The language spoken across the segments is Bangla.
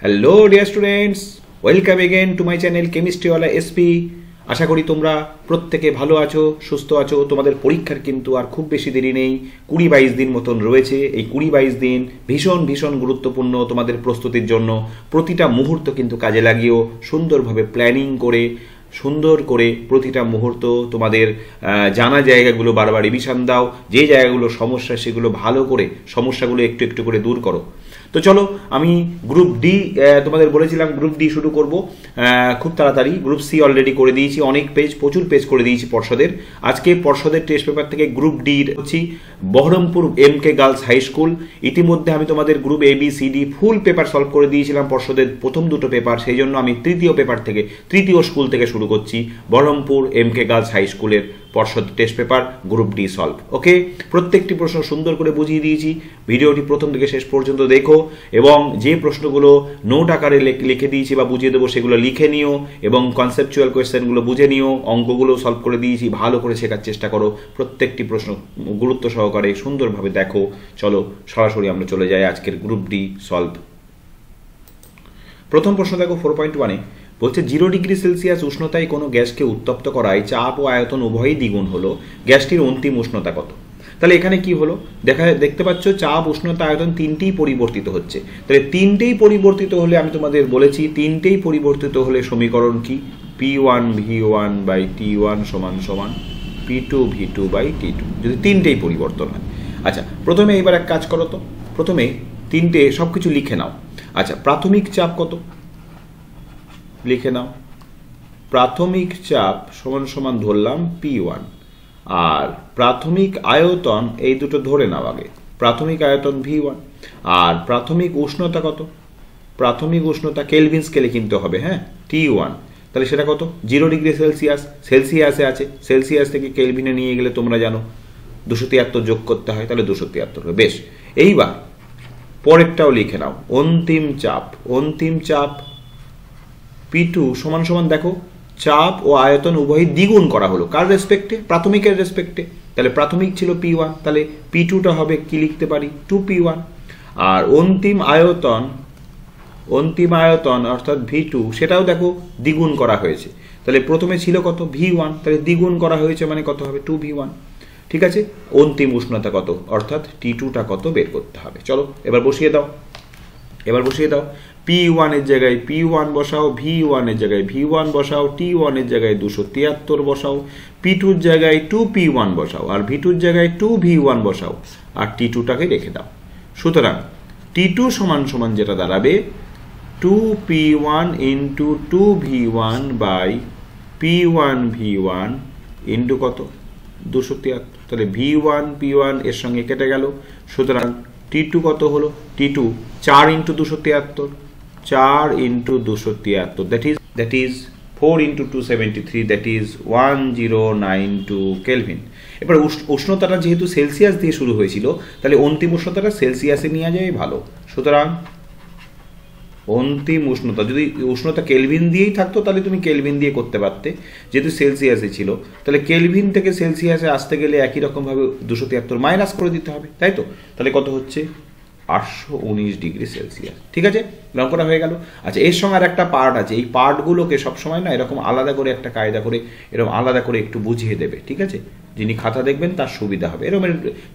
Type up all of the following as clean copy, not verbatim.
Hello dear students, welcome again to my channel কেমিস্ট্রিওয়ালা এসপি। আশা করি তোমরা প্রত্যেকে ভালো আছো, সুস্থ আছো। তোমাদের পরীক্ষার কিন্তু আর খুব বেশি দেরি নেই, 20-22 দিন মতন রয়েছে। এই 20-22 দিন ভীষণ ভীষণ গুরুত্বপূর্ণ তোমাদের প্রস্তুতির জন্য। প্রতিটা মুহূর্ত কিন্তু কাজে লাগিও, সুন্দরভাবে প্ল্যানিং করে সুন্দর করে প্রতিটা মুহূর্ত তোমাদের জানা জায়গাগুলো বারবার রিভিশন দাও। যে জায়গাগুলো সমস্যা সেগুলো ভালো করে সমস্যাগুলো একটু একটু করে দূর করো। তো চলো, আমি গ্রুপ ডি তোমাদের বলেছিলাম গ্রুপ ডি শুরু করব খুব তাড়াতাড়ি। গ্রুপ সি অলরেডি করে দিয়েছি, অনেক পেজ, প্রচুর পেজ করে দিয়েছি পর্ষদের। আজকে পর্ষদের টেস্ট পেপার থেকে গ্রুপ ডি হচ্ছি Baharampur MK girls high school. ইতিমধ্যে আমি তোমাদের group ABCD full paper solve করে দিয়েছিলাম পর্ষদের প্রথম দুটো পেপার, সেই জন্য আমি তৃতীয় স্কুল থেকে শুরু করছি বহরমপুর MK গার্লস হাই স্কুলের পর্ষদ test paper group D solve. Okay, প্রত্যেকটি প্রশ্ন সুন্দর করে বুঝিয়ে দিয়েছি। ভিডিওটি প্রথম থেকে শেষ পর্যন্ত দেখো এবং যে প্রশ্নগুলো নোট আকারে লিখে দিয়েছি বা বুঝিয়ে দেবো সেগুলো লিখে নিও এবং কনসেপচুয়াল কোয়েশ্চেনগুলো বুঝে নিও। অঙ্কগুলো সলভ করে দিয়েছি, ভালো করে শেখার চেষ্টা করো। প্রত্যেকটি প্রশ্ন গুরুত্ব সহকারে সুন্দরভাবে দেখো। চলো সরাসরি আমরা চলে যাই আজকের গ্রুপ ডি সলভ। প্রথম প্রশ্ন দেখো 4.1-এ বলছে 0 ডিগ্রি সেলসিয়াস উষ্ণতায় কোনো গ্যাসকে উত্তপ্ত করায় চাপ ও আয়তন উভয়ই দ্বিগুণ হলো, গ্যাসটির অন্তিম উষ্ণতা কত? তাহলে এখানে কি হলো, দেখতে পাচ্ছ চাপ, উষ্ণতা, আয়তন তিনটেই পরিবর্তিত হচ্ছে। তাহলে তিনটেই পরিবর্তিত হলে আমি তোমাদের বলেছি তিনটেই পরিবর্তিত হলে সমীকরণ কি? P1 V1 বাই T1 সমান সমান P2 V2 বাই T2, যদি তিনটেই পরিবর্তন হয়। আচ্ছা, প্রথমে এবার এক কাজ করো তো, প্রথমে তিনটে সবকিছু লিখে নাও। আচ্ছা, প্রাথমিক চাপ কত লিখে নাও। প্রাথমিক চাপ সমান সমান ধরলাম P1, আর প্রাথমিক আয়তন এই দুটো ধরে নাও আগে। প্রাথমিক আয়তন V1, আর প্রাথমিক উষ্ণতা কত? প্রাথমিক উষ্ণতা কেলভিন স্কেলে কিনতে হবে, হ্যাঁ, T1। তাহলে সেটা কত? 0 ডিগ্রি সেলসিয়াস, সেলসিয়াসে আছে, সেলসিয়াস থেকে কেলভিনে নিয়ে গেলে তোমরা জানো 273 যোগ করতে হয়, তাহলে 273। বেশ, এইবার পরেরটাও লিখে নাও। অন্তিম চাপ P2 সমান সমান দেখো চাপ ও আয়তন উভয়ই দ্বিগুণ করা হলো, কার রেসপেক্টে? প্রাথমিকের রেসপেক্টে। তাহলে প্রাথমিক ছিল P1, তাহলে P2টা হবে কি লিখতে পারি? 2P1। আর অন্তিম আয়তন অর্থাৎ V2 সেটাও দেখো দ্বিগুণ করা হয়েছে। তাহলে প্রথমে ছিল কত? V1, তাহলে দ্বিগুণ করা হয়েছে মানে কত হবে? 2V1। ঠিক আছে, অন্তিম উষ্ণতা কত অর্থাৎ T2টা কত বের করতে হবে। চলো এবার বসিয়ে দাও। P1 এর জায়গায় P1 বসাও, V1 এর জায়গায় V1 বসাও, T1 এর জায়গায় 273 বসাও, P2 এর জায়গায় 2P1 বসাও, আর V2 এর জায়গায় 2V1 বসাও, আর T2টাকে রেখে দাও। সুতরাং T2 সমান সমান যেটা দাঁড়াবে 2P1 into 2V1 by P1 V1 into কত? 273। তাহলে V1 P1 এর সঙ্গে কেটে গেল। সুতরাং T2 কত হলো? T2 4 into 273, 4 into 273, that is 4 into 273, that is 1092 kelvin. এবার উষ্ণতাটা যেহেতু সেলসিয়াস দিয়ে শুরু হয়েছিল, তাহলে অন্তিম উষ্ণতাটা সেলসিয়াসে নিয়ে যাওয়াই ভালো। সুতরাং অন্তিম উষ্ণতা, যদি উষ্ণতা কেলভিন দিয়েই থাকতো তাহলে তুমি কেলভিন দিয়ে করতে পারতে, যেহেতু সেলসিয়াসে ছিল। তাহলে কেলভিন থেকে সেলসিয়াসে আসতে গেলে একই রকমভাবে 273 মাইনাস করে দিতে হবে, তাই তো? তাহলে কত হচ্ছে? 819 ডিগ্রি সেলসিয়াস। ঠিক আছে, অঙ্কটা হয়ে গেল। আচ্ছা, এর সঙ্গে আর একটা পার্ট আছে, এই পার্টগুলোকে সবসময় না এরকম আলাদা করে একটা কায়দা করে এরকম আলাদা করে একটু বুঝিয়ে দেবে। ঠিক আছে, যিনি খাতা দেখবেন তার সুবিধা হবে। এরকম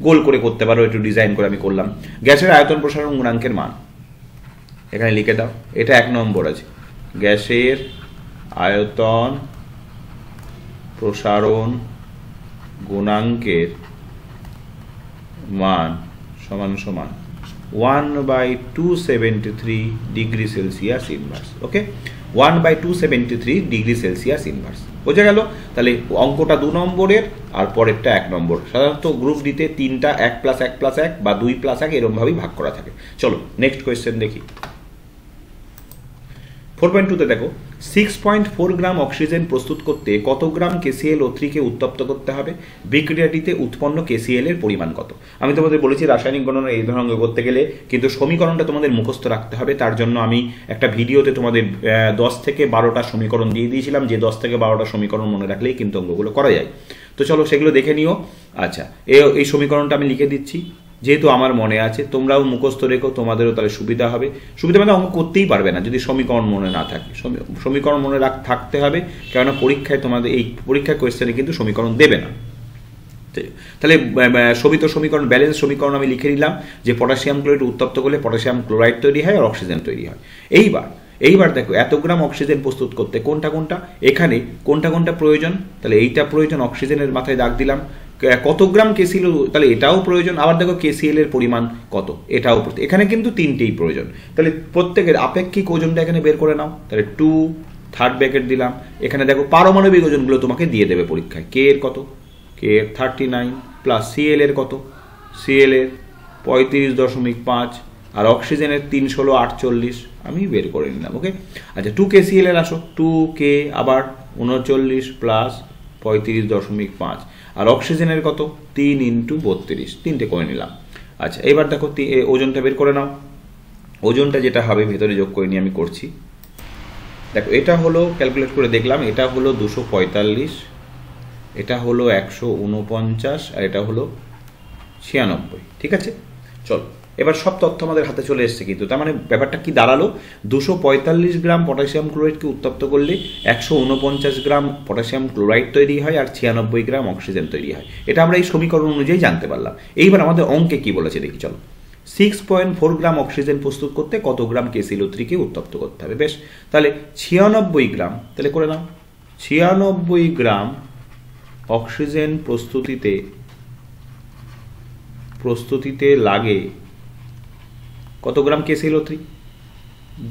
গোল করে করতে পারো, একটু ডিজাইন করে আমি করলাম। গ্যাসের আয়তন প্রসারণ গুণাঙ্কের মান এখানে লিখে দাও। এটা 1 নম্বর আছে, গ্যাসের আয়তন প্রসারণ গুণাঙ্কের মান সমান সমান 1/273 ডিগ্রি সেলসিয়াস ইনভার্স। ওকে, 1/273 ডিগ্রি সেলসিয়াস ইনভার্স। বোঝা গেল? তাহলে অঙ্কটা 2 নম্বরের আর পরেরটা 1 নম্বর। সাধারণত গ্রুপ ডিতে 3টা 1+1+1 বা 2+1 এরকমভাবেই ভাগ করা থাকে। চলো নেক্সট কোয়েশ্চেন দেখি। 4.2-তে দেখো 6.4 গ্রাম অক্সিজেন প্রস্তুত করতে কত গ্রাম KClO3কে উত্তপ্ত করতে হবে? বিক্রিয়াটিতে উৎপন্ন KCl এর পরিমাণ কত? আমি তোমাদের বলেছি রাসায়নিক গণনা এই ধরনের অঙ্ক করতে গেলে কিন্তু সমীকরণটা তোমাদের মুখস্থ রাখতে হবে। তার জন্য আমি একটা ভিডিওতে তোমাদের 10 থেকে 12টা সমীকরণ দিয়ে দিয়েছিলাম, যে 10 থেকে 12টা সমীকরণ মনে রাখলেই কিন্তু অঙ্কগুলো করা যায়। তো চলো সেগুলো দেখে নিও। আচ্ছা, এই সমীকরণটা আমি লিখে দিচ্ছি। যেহেতু আমার মনে আছে, তোমরাও মুখস্থ রেখো, তোমাদেরও তাহলে সুবিধা হবে। সুবিধা মানে অঙ্ক করতেই পারবে না যদি সমীকরণ মনে না থাকে। সমীকরণ মনে থাকতে হবে, কেননা পরীক্ষায় তোমাদের এই পরীক্ষা কোয়েশ্চেনে কিন্তু সমীকরণ দেবে না। তাহলে শোভিত সমীকরণ, ব্যালেন্স সমীকরণ আমি লিখে নিলাম যে পটাশিয়াম ক্লোরাইড উত্তপ্ত করলে পটাশিয়াম ক্লোরাইড তৈরি হয় আর অক্সিজেন তৈরি হয়। এইবার দেখো এত গ্রাম অক্সিজেন প্রস্তুত করতে কোনটা এখানে কোনটা প্রয়োজন, তাহলে এইটা প্রয়োজন, অক্সিজেনের মাথায় দাগ দিলাম। কত গ্রাম কেসিএল, তাহলে এটাও প্রয়োজন। আবার দেখো কেসিএল এর পরিমাণ কত, এটাও এখানে কিন্তু তিনটেই প্রয়োজন। তাহলে প্রত্যেকের আপেক্ষিক ওজনটা এখানে বের করে নাও। তাহলে 2 থার্ড ব্র্যাকেট দিলাম। এখানে দেখো পারমাণবিক ওজনগুলো তোমাকে দিয়ে দেবে পরীক্ষায়। কে এর কত, কে এর 39 প্লাস সিএল এর কত, সিএল এর 35.5 আর অক্সিজেনের 316 আমি বের করে নিলাম। ওকে, আচ্ছা 2 কেসিএল এর আসো, 2 কে আবার 39 প্লাস 35.5 আর অক্সিজেনের কত 3 × 32, তিনটে করে নিলাম। আচ্ছা এবার দেখো ওজনটা বের করে নাও। ওজনটা যেটা হবে ভেতরে যোগ করে নিয়ে আমি করছি। দেখো এটা হলো, ক্যালকুলেট করে দেখলাম, এটা হলো 245, এটা হলো 149 আর এটা হলো 96। ঠিক আছে, চলো এবার সব তথ্য আমাদের হাতে চলে এসছে কিন্তু। তার মানে ব্যাপারটা কি দাঁড়ালো, 245 গ্রাম পটাশিয়াম ক্লোরাইডকে উত্তপ্ত করলে 149 গ্রাম পটাশিয়াম ক্লোরাইড তৈরি হয় আর 96 গ্রাম অক্সিজেন তৈরি হয়। এটা আমরা এই সমীকরণ অনুযায়ী জানতে পারলাম। এইবার আমাদের অঙ্কে কি বলেছে দেখি চলো। 6.4 গ্রাম অক্সিজেন প্রস্তুত করতে কত গ্রাম KClO3কে উত্তপ্ত করতে হবে। বেশ, তাহলে 96 গ্রাম, তাহলে করে নাও 96 গ্রাম অক্সিজেন প্রস্তুতিতে লাগে কত গ্রাম KClO3,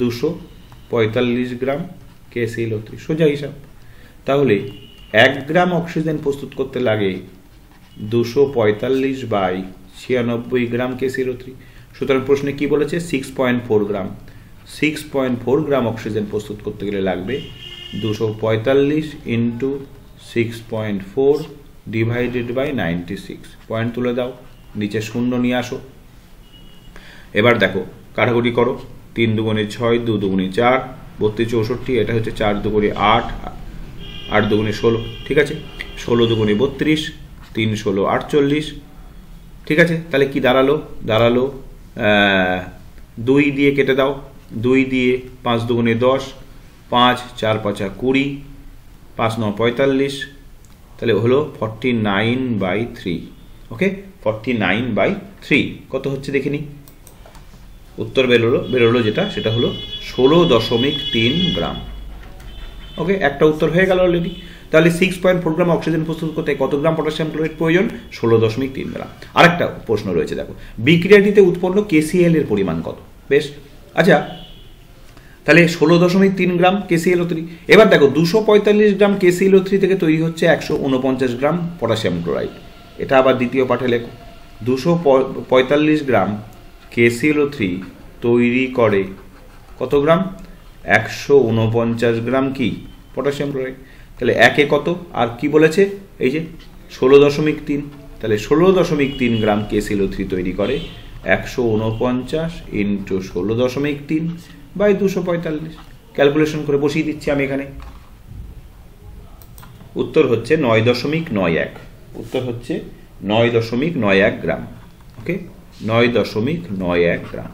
245 গ্রাম KClO3, সোজা হিসাব। তাহলে 1 গ্রাম অক্সিজেন প্রস্তুত করতে লাগে 245/96 গ্রাম KClO3। সুতরাং প্রশ্নে কি বলেছে, 6.4 গ্রাম। 6.4 গ্রাম অক্সিজেন প্রস্তুত করতে গেলে লাগবে 245 × 6.4 / 96। পয়েন্ট তুলে দাও, নিচে শূন্য নিয়ে আসো। এবার দেখো কাটাকুটি করো, 3 দুগুণে 6, 2 দুগুণে 4, 32 64, এটা হচ্ছে 4 দুগুণে 8, 8 দুগুণে 16। ঠিক আছে, 16 দুগুণে 32, 3 16 48। ঠিক আছে, তাহলে কি দাঁড়ালো, 2 দিয়ে কেটে দাও, 2 দিয়ে 5 দুগুণে 10, 5 4 5 20, 5 9 45, তাহলে হলো 49/3। ওকে, 49/3 কত হচ্ছে দেখিনি। উত্তর বেরোলো যেটা, সেটা হলো 16.3 গ্রাম। ওকে, একটা উত্তর হয়ে গেল অলরেডি। তাহলে 6.4 গ্রাম অক্সিজেন প্রস্তুত করতে কত গ্রাম পটাশিয়াম ক্লোরাইড প্রয়োজন, 16.3 গ্রাম। আরেকটা প্রশ্ন রয়েছে দেখো, বিক্রিয়াটিতে উৎপন্ন KCl এর পরিমাণ কত। বেশ, আচ্ছা তাহলে 16.3 গ্রাম KClO3। এবার দেখো 245 গ্রাম KClO3 থেকে তৈরি হচ্ছে 149 গ্রাম পটাশিয়াম ক্লোরাইড। এটা আবার দ্বিতীয় পাঠে লেখো, 245 গ্রাম KClO3 তৈরি করে কত গ্রাম, 149 গ্রাম কি পটাশিয়াম ক্লোরাইড। তাহলে একে কত, আর কি বলেছে এই যে 16.3, তাহলে 16.3 গ্রাম KClO3 তৈরি করে 149 × 16.3/245। ক্যালকুলেশন করে বসিয়ে দিচ্ছি আমি এখানে। উত্তর হচ্ছে 9.91। উত্তর হচ্ছে 9.91 গ্রাম। ওকে, 9.91 গ্রাম।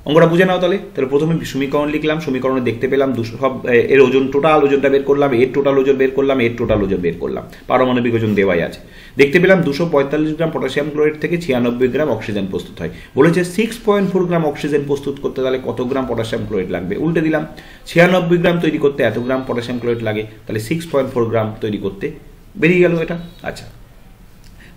অঙ্কটা বুঝে নাও তাহলে। প্রথমে সমীকরণ লিখলাম, সমীকরণে দেখতে পেলাম সব এর ওজন, টোটাল ওজনটা বের করলাম, এর টোটাল ওজন বের করলাম, এর টোটাল ওজন বের করলাম, পারমাণবিক ওজন দেওয়াই আছে। দেখতে পেলাম 245 গ্রাম পটাশিয়াম ক্লোরাইড থেকে 96 গ্রাম অক্সিজেন প্রস্তুত হয়। বলেছে 6.4 গ্রাম অক্সিজেন প্রস্তুত করতে তাহলে কত গ্রাম পটাশিয়াম ক্লোরাইড লাগবে। উল্টে দিলাম, 96 গ্রাম তৈরি করতে এত গ্রাম পটাশিয়াম ক্লোরাইড লাগে, তাহলে 6.4 গ্রাম তৈরি করতে বেরিয়ে গেল এটা। আচ্ছা,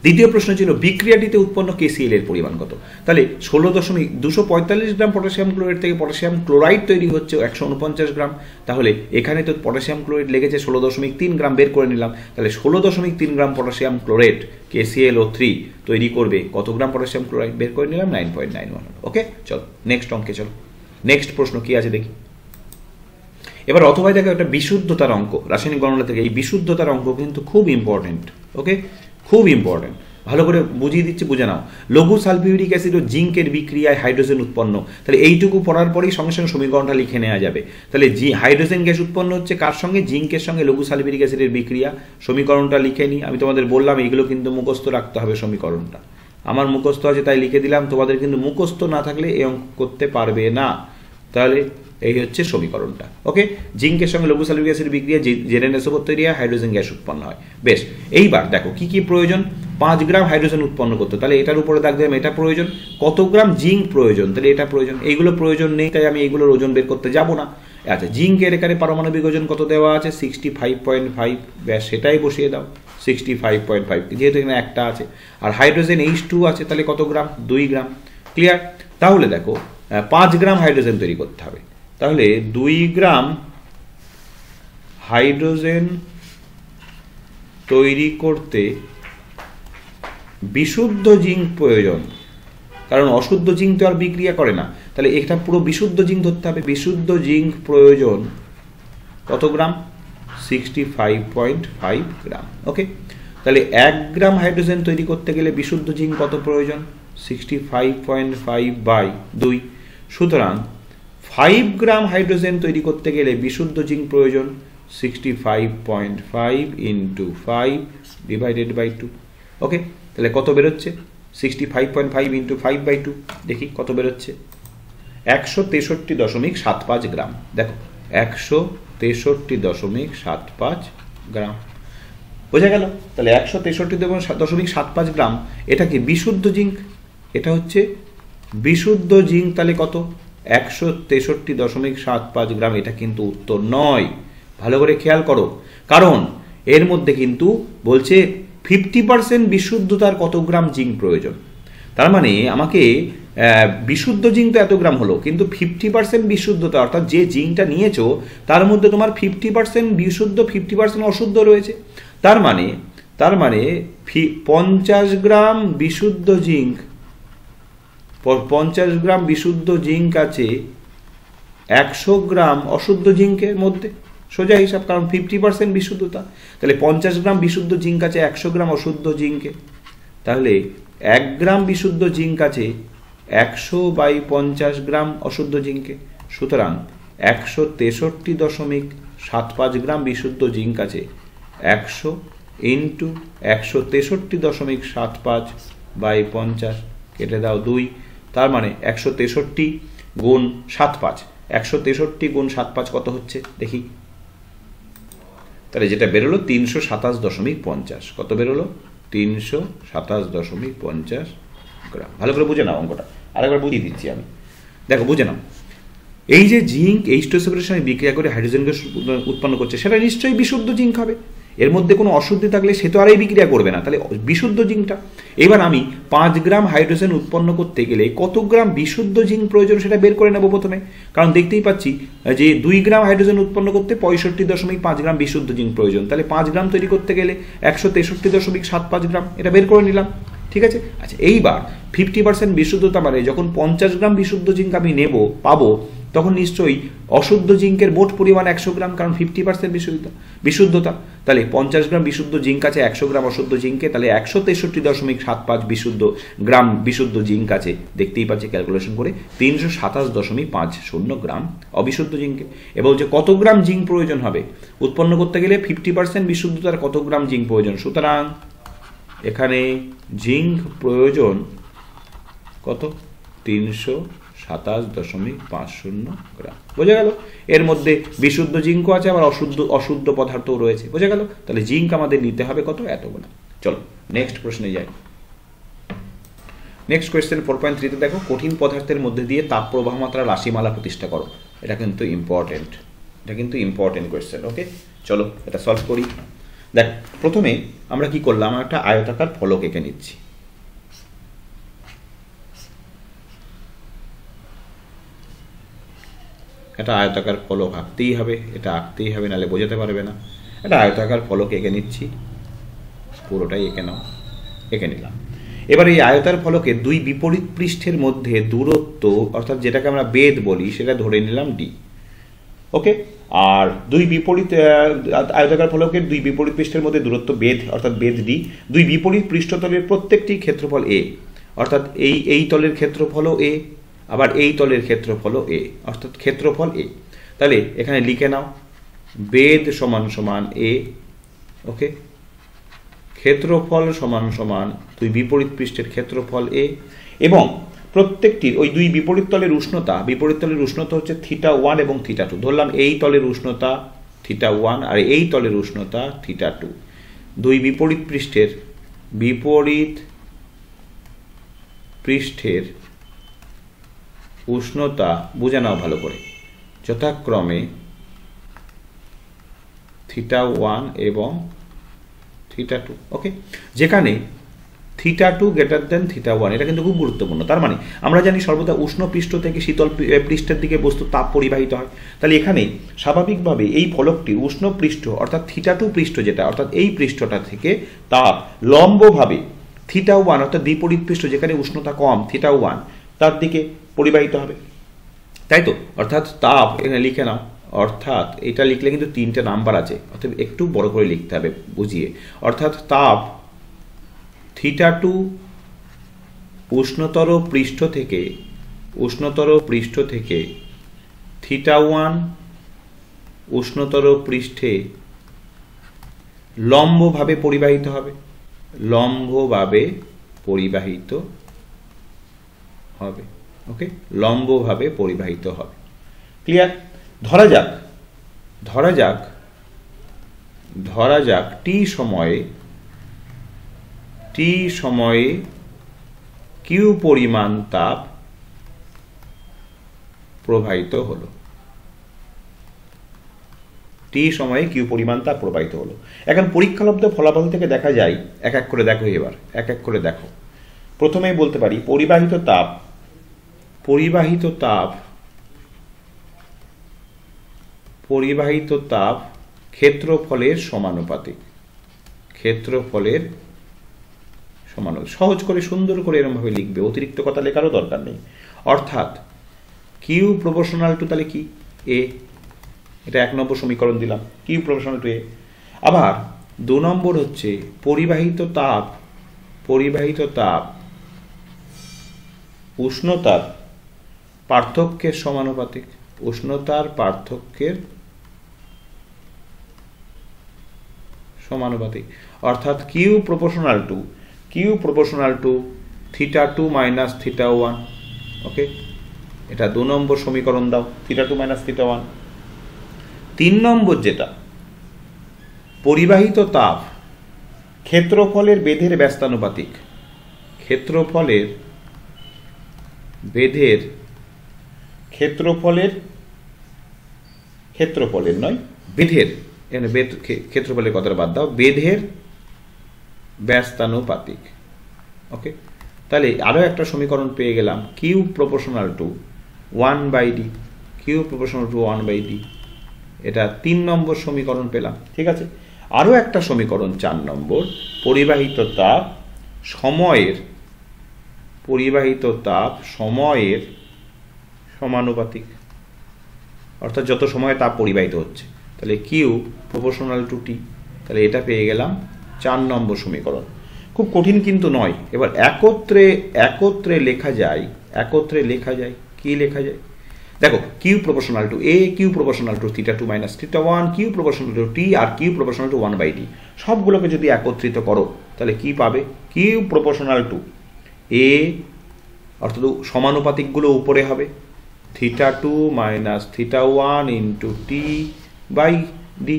দ্বিতীয় প্রশ্ন ছিল বিক্রিয়াটিতে উৎপন্ন KCl এর পরিমাণ কত। তাহলে 245 গ্রাম পটাশিয়াম ক্লোরাইড থেকে পটাশিয়াম ক্লোরাইড তৈরি হচ্ছে 149 গ্রাম। তাহলে এখানে তো পটাশিয়াম ক্লোরাইড লেগেছে 16.3 গ্রাম, বের করে নিলাম। তাহলে 16.3 গ্রাম পটাশিয়াম ক্লোরাইড KClO3 তৈরি করবে কত গ্রাম পটাশিয়াম ক্লোরাইড, বের করে নিলাম 9.91। ওকে, চলো নেক্সট অঙ্কে চলো। নেক্সট প্রশ্ন কি আছে দেখি। এবার অথবা দেখো একটা বিশুদ্ধতার অঙ্ক, রাসায়নিক গণনা থেকে। এই বিশুদ্ধতার অঙ্ক কিন্তু খুব ইম্পর্টেন্ট। ওকে, খুব ইম্পর্টেন্ট, ভালো করে বুঝিয়ে দিচ্ছি, বুঝে নাও। লঘু সালফিউরিক অ্যাসিড ও জিঙ্কের বিক্রিয়ায় হাইড্রোজেন উৎপন্ন। তাহলে এইটুকু পড়ার পরেই সঙ্গে সঙ্গে সমীকরণটা লিখে নেওয়া যাবে। তাহলে হাইড্রোজেন গ্যাস উৎপন্ন হচ্ছে কার সঙ্গে, জিঙ্কের সঙ্গে লঘু সালফিউরিক অ্যাসিডের বিক্রিয়া। সমীকরণটা লিখে নিই। আমি তোমাদের বললাম এইগুলো কিন্তু মুখস্থ রাখতে হবে সমীকরণটা। আমার মুখস্থ আছে তাই লিখে দিলাম, তোমাদের কিন্তু মুখস্থ না থাকলে এই অঙ্ক করতে পারবে না। তাহলে এই হচ্ছে সমীকরণটা। ওকে, জিঙ্কের সঙ্গে লঘু সালফিউরিক অ্যাসিড বিক্রিয়া জেরেনএসও তৈরি হয়, হাইড্রোজেন গ্যাস উৎপন্ন হয়। বেশ, এইবার দেখো কি কি প্রয়োজন। 5 গ্রাম হাইড্রোজেন উৎপন্ন করতে, তাহলে এটার উপরে দাগ দিলাম এটা প্রয়োজন। কত গ্রাম জিঙ্ক প্রয়োজন, তাহলে এটা প্রয়োজন। এইগুলো প্রয়োজন নেই তাই আমি এইগুলোর ওজন বের করতে যাব না। আচ্ছা, জিঙ্কের এখানে পারমাণবিক ওজন কত দেওয়া আছে, 65.5, ব্যাস সেটাই বসিয়ে দাও, 65.5, যেহেতু এখানে একটা আছে। আর হাইড্রোজেন H2 আছে, তাহলে কত গ্রাম, 2 গ্রাম। ক্লিয়ার? তাহলে দেখো 5 গ্রাম হাইড্রোজেন তৈরি করতে হবে, তাহলে 2 গ্রাম হাইড্রোজেন তৈরি করতে বিশুদ্ধ জিঙ্ক প্রয়োজন, কারণ অশুদ্ধ জিঙ্ক তো আর বিক্রিয়া করে না, তাহলে এটা পুরো বিশুদ্ধ জিঙ্ক ধরতে হবে। বিশুদ্ধ জিঙ্ক প্রয়োজন কত গ্রাম, 65.5 গ্রাম। ওকে, তাহলে 1 গ্রাম হাইড্রোজেন তৈরি করতে গেলে বিশুদ্ধ জিঙ্ক কত প্রয়োজন, 65.5/2। সুতরাং 5 গ্রাম হাইড্রোজেন তৈরি করতে গেলে বিশুদ্ধ জিঙ্ক প্রয়োজন 65.5 × 5 / 2। ওকে, তাহলে কত বেরোচ্ছে, 65.5 × 5/2, দেখি কত বেরোচ্ছে, 163.75 গ্রাম। দেখো 163.75 গ্রাম, বোঝা গেল? তাহলে 163.75 গ্রাম, এটা কি বিশুদ্ধ জিঙ্ক, এটা হচ্ছে বিশুদ্ধ জিঙ্ক। তাহলে কত, 163.75 গ্রাম। এটা কিন্তু উত্তর নয়, ভালো করে খেয়াল করো, কারণ এর মধ্যে কিন্তু বলছে 50% বিশুদ্ধতার কত গ্রাম জিঙ্ক প্রয়োজন। তার মানে আমাকে বিশুদ্ধ জিঙ্ক তো এত গ্রাম হলো, কিন্তু 50% বিশুদ্ধতা, অর্থাৎ যে জিঙ্কটা নিয়েছো তার মধ্যে তোমার 50% বিশুদ্ধ, 50% অশুদ্ধ রয়েছে। তার মানে 50 গ্রাম বিশুদ্ধ জিঙ্ক, 50 গ্রাম বিশুদ্ধ জিঙ্ক আছে 100 গ্রাম অশুদ্ধ জিঙ্কের মধ্যে, সোজা হিসাব, কারণ 50% বিশুদ্ধতা। তাহলে 50 গ্রাম বিশুদ্ধ জিঙ্ক আছে 100 গ্রাম অশুদ্ধ জিঙ্কে, তাহলে 1 গ্রাম বিশুদ্ধ জিঙ্ক আছে 100/50 গ্রাম অশুদ্ধ জিঙ্কে। সুতরাং 163.75 গ্রাম বিশুদ্ধ জিঙ্ক আছে 100 × 163.75/50, কেটে দাও 2। তার মানে 163 × 75, 163 × 75 কত হচ্ছে দেখি, তাহলে যেটা বেরোলো 327.50। কত বেরোলো, 327.50 গ্রাম। ভালো করে বুঝে নাও অঙ্কটা, আরেকবার বুঝিয়ে দিচ্ছি আমি, দেখো বুঝে নাও। এই যে জিঙ্ক H2SO4 এর সঙ্গে বিক্রিয়া করে হাইড্রোজেন গ্যাস উৎপন্ন করছে, সেটা নিশ্চয়ই বিশুদ্ধ জিঙ্ক হবে। এর মধ্যে কোনো অশুদ্ধি থাকলে সে তো আর এই বিক্রিয়া করবে না, তাহলে বিশুদ্ধ জিঙ্কটা। এবার আমি 5 গ্রাম হাইড্রোজেন উৎপন্ন করতে গেলে কত গ্রাম বিশুদ্ধ জিঙ্ক প্রয়োজন সেটা বের করে নেব প্রথমে, কারণ দেখতেই পাচ্ছি যে 2 গ্রাম হাইড্রোজেন উৎপন্ন করতে 65.5 গ্রাম বিশুদ্ধ জিঙ্ক প্রয়োজন, তাহলে 5 গ্রাম তৈরি করতে গেলে 163.75 গ্রাম, এটা বের করে নিলাম। ঠিক আছে, আচ্ছা এইবার 50% বিশুদ্ধতা মানে যখন 50 গ্রাম বিশুদ্ধ জিঙ্ক আমি পাবো, তখন নিশ্চয়ই অশুদ্ধ জিঙ্কের মোট পরিমাণ 100 গ্রাম, কারণ 50% বিশুদ্ধতা। তাহলে 50 গ্রাম বিশুদ্ধ জিঙ্ক আছে 100 গ্রাম অশুদ্ধ জিঙ্কে, তাহলে 163.75 গ্রাম বিশুদ্ধ জিঙ্ক আছে, দেখতেই পাচ্ছি ক্যালকুলেশন করে 327.50 গ্রাম অবিশুদ্ধ জিঙ্কে। এবার যে কত গ্রাম জিঙ্ক প্রয়োজন হবে উৎপন্ন করতে গেলে 50% বিশুদ্ধতার কত গ্রাম জিঙ্ক প্রয়োজন, সুতরাং এখানে জিঙ্ক প্রয়োজন কত, 327.50 গ্রাম। বোঝা গেল? এর মধ্যে বিশুদ্ধ জিঙ্কও আছে, আবার অশুদ্ধ পদার্থও রয়েছে, বোঝা গেল? তাহলে জিঙ্ক আমাদের নিতে হবে কত, এত গ্রাম। চলো নেক্সট প্রশ্নে যাই। নেক্সট কোয়েশ্চেন 4.3 দেখো, কঠিন পদার্থের মধ্যে দিয়ে তাপ প্রবাহ মাত্রা রাশিমালা প্রতিষ্ঠা করো। এটা কিন্তু ইম্পর্টেন্ট কোয়েশ্চেন। ওকে, চলো এটা সলভ করি। দেখ, প্রথমে আমরা কি করলাম, একটা আয়তাকার ফলক এঁকে নিচ্ছি। একটা আয়তাকার ফলক আঁকতেই হবে, এটা আঁকতেই হবে, নাহলে বোঝাতে পারবে না। একটা আয়তাকার ফলক এঁকে নিচ্ছি, পুরোটাই এঁকে নাও, এঁকে নিলাম। এবার এই আয়তার ফলকে 2 বিপরীত পৃষ্ঠের মধ্যে দূরত্ব, অর্থাৎ যেটাকে আমরা বেধ বলি, সেটা ধরে নিলাম d। ওকে, আর 2 বিপরীত আয়তাকার ফলকের 2 বিপরীত পৃষ্ঠের মধ্যে দূরত্ব বেধ, অর্থাৎ বেধ d। 2 বিপরীত পৃষ্ঠতলের প্রত্যেকটি ক্ষেত্রফল a, অর্থাৎ এই তলের ক্ষেত্রফলও a, আবার এই তলের ক্ষেত্রফলও a, অর্থাৎ ক্ষেত্রফল a। তাহলে এখানে লিখে নাও বেধ সমান a, ওকে, ক্ষেত্রফল সমান সমান দুই বিপরীত পৃষ্ঠের ক্ষেত্রফল এ, এবং প্রত্যেকটির ওই দুই বিপরীত তলের উষ্ণতা হচ্ছে θ1 এবং θ2। ধরলাম এই তলের উষ্ণতা θ1 আর এই তলের উষ্ণতা θ2। দুই বিপরীত পৃষ্ঠের উষ্ণতা বুঝে নাও ভালো করে, যথাক্রমে θ1 এবং θ2। ওকে, যেখানে θ2 গ্রেটার দেন θ1, এটা কিন্তু খুব গুরুত্বপূর্ণ। তার মানে আমরা জানি সর্বদা উষ্ণ পৃষ্ঠ থেকে শীতল পৃষ্ঠের দিকে বস্তুর তাপ পরিবাহিত হয়। তাহলে এখানে স্বাভাবিকভাবে এই ফলকটি উষ্ণ পৃষ্ঠ অর্থাৎ θ2 পৃষ্ঠ যেটা, অর্থাৎ এই পৃষ্ঠটা থেকে তাপ লম্বভাবে θ1 অর্থাৎ বিপরীত পৃষ্ঠ যেখানে উষ্ণতা কম θ1 তার দিকে পরিবাহিত হবে, তাই তো? অর্থাৎ তাপ এখানে লিখে নাও, অর্থাৎ এটা লিখলে কিন্তু তিনটে নাম্বার আছে, অর্থাৎ একটু বড় করে লিখতে হবে বুঝিয়ে। অর্থাৎ তাপ θ2 উষ্ণতর পৃষ্ঠ থেকে θ1 উষ্ণতর পৃষ্ঠে লম্বভাবে পরিবাহিত হবে, ওকে, লম্বভাবে পরিবাহিত হবে। ক্লিয়ার? ধরা যাক টি সময়ে কিউ পরিমাণ তাপ প্রবাহিত হলো। এখন পরীক্ষালব্ধ ফলাফল থেকে দেখা যায়, এক এক করে দেখো। প্রথমেই বলতে পারি পরিবাহিত তাপ ক্ষেত্রফলের সমানুপাতিক। সহজ করে সুন্দর করে এরকম ভাবে লিখবে, অতিরিক্ত কথা লেখারও দরকার নেই। অর্থাৎ কিউ প্রপোর্শনাল টু, তাহলে কি এ, এটা 1 নম্বর সমীকরণ দিলাম, কিউ প্রপোর্শনাল টু এ। আবার 2 নম্বর হচ্ছে পরিবাহিত তাপ উষ্ণতার পার্থক্যের সমানুপাতিক, অর্থাৎ কিউ প্রপোর্শনাল টু θ2 মাইনাস θ1। ওকে, এটা 2 নম্বর সমীকরণ দাও, θ2 মাইনাস θ1। 3 নম্বর যেটা পরিবাহিত তাপ ক্ষেত্রফলের বেধের ব্যস্তানুপাতিক, ক্ষেত্রফলের নয় বেধের, এখানে বেধ ক্ষেত্রফলের কথাটা বাদ দাও, বেধের ব্যস্তানুপাতিক। ওকে, তাহলে আরো একটা সমীকরণ পেয়ে গেলাম, কিউ প্রপোর্শনাল টু 1/d, এটা 3 নম্বর সমীকরণ পেলাম। ঠিক আছে, আরো একটা সমীকরণ 4 নম্বর, পরিবাহিত তাপ সময়ের সমানুপাতিক, অর্থাৎ যত সময় তাপ পরিবাহিত হচ্ছে, তাহলে কিউ প্রপোর্শনাল টু টি, তাহলে এটা পেয়ে গেলাম 4 নম্বর সমীকরণ। খুব কঠিন কিন্তু নয়। এবার একত্রে লেখা যায়, কি লেখা যায় দেখো, Q proportional to A, Q proportional to θ2 minus θ1, Q proportional to T আর কিউ প্রপোর্শনাল টু 1/d, সবগুলোকে যদি একত্রিত করো তাহলে কি পাবে? কিউ প্রপোর্শনাল টু এ, অর্থাৎ সমানুপাতিকগুলো উপরে হবে θ2 minus θ1 into T by D.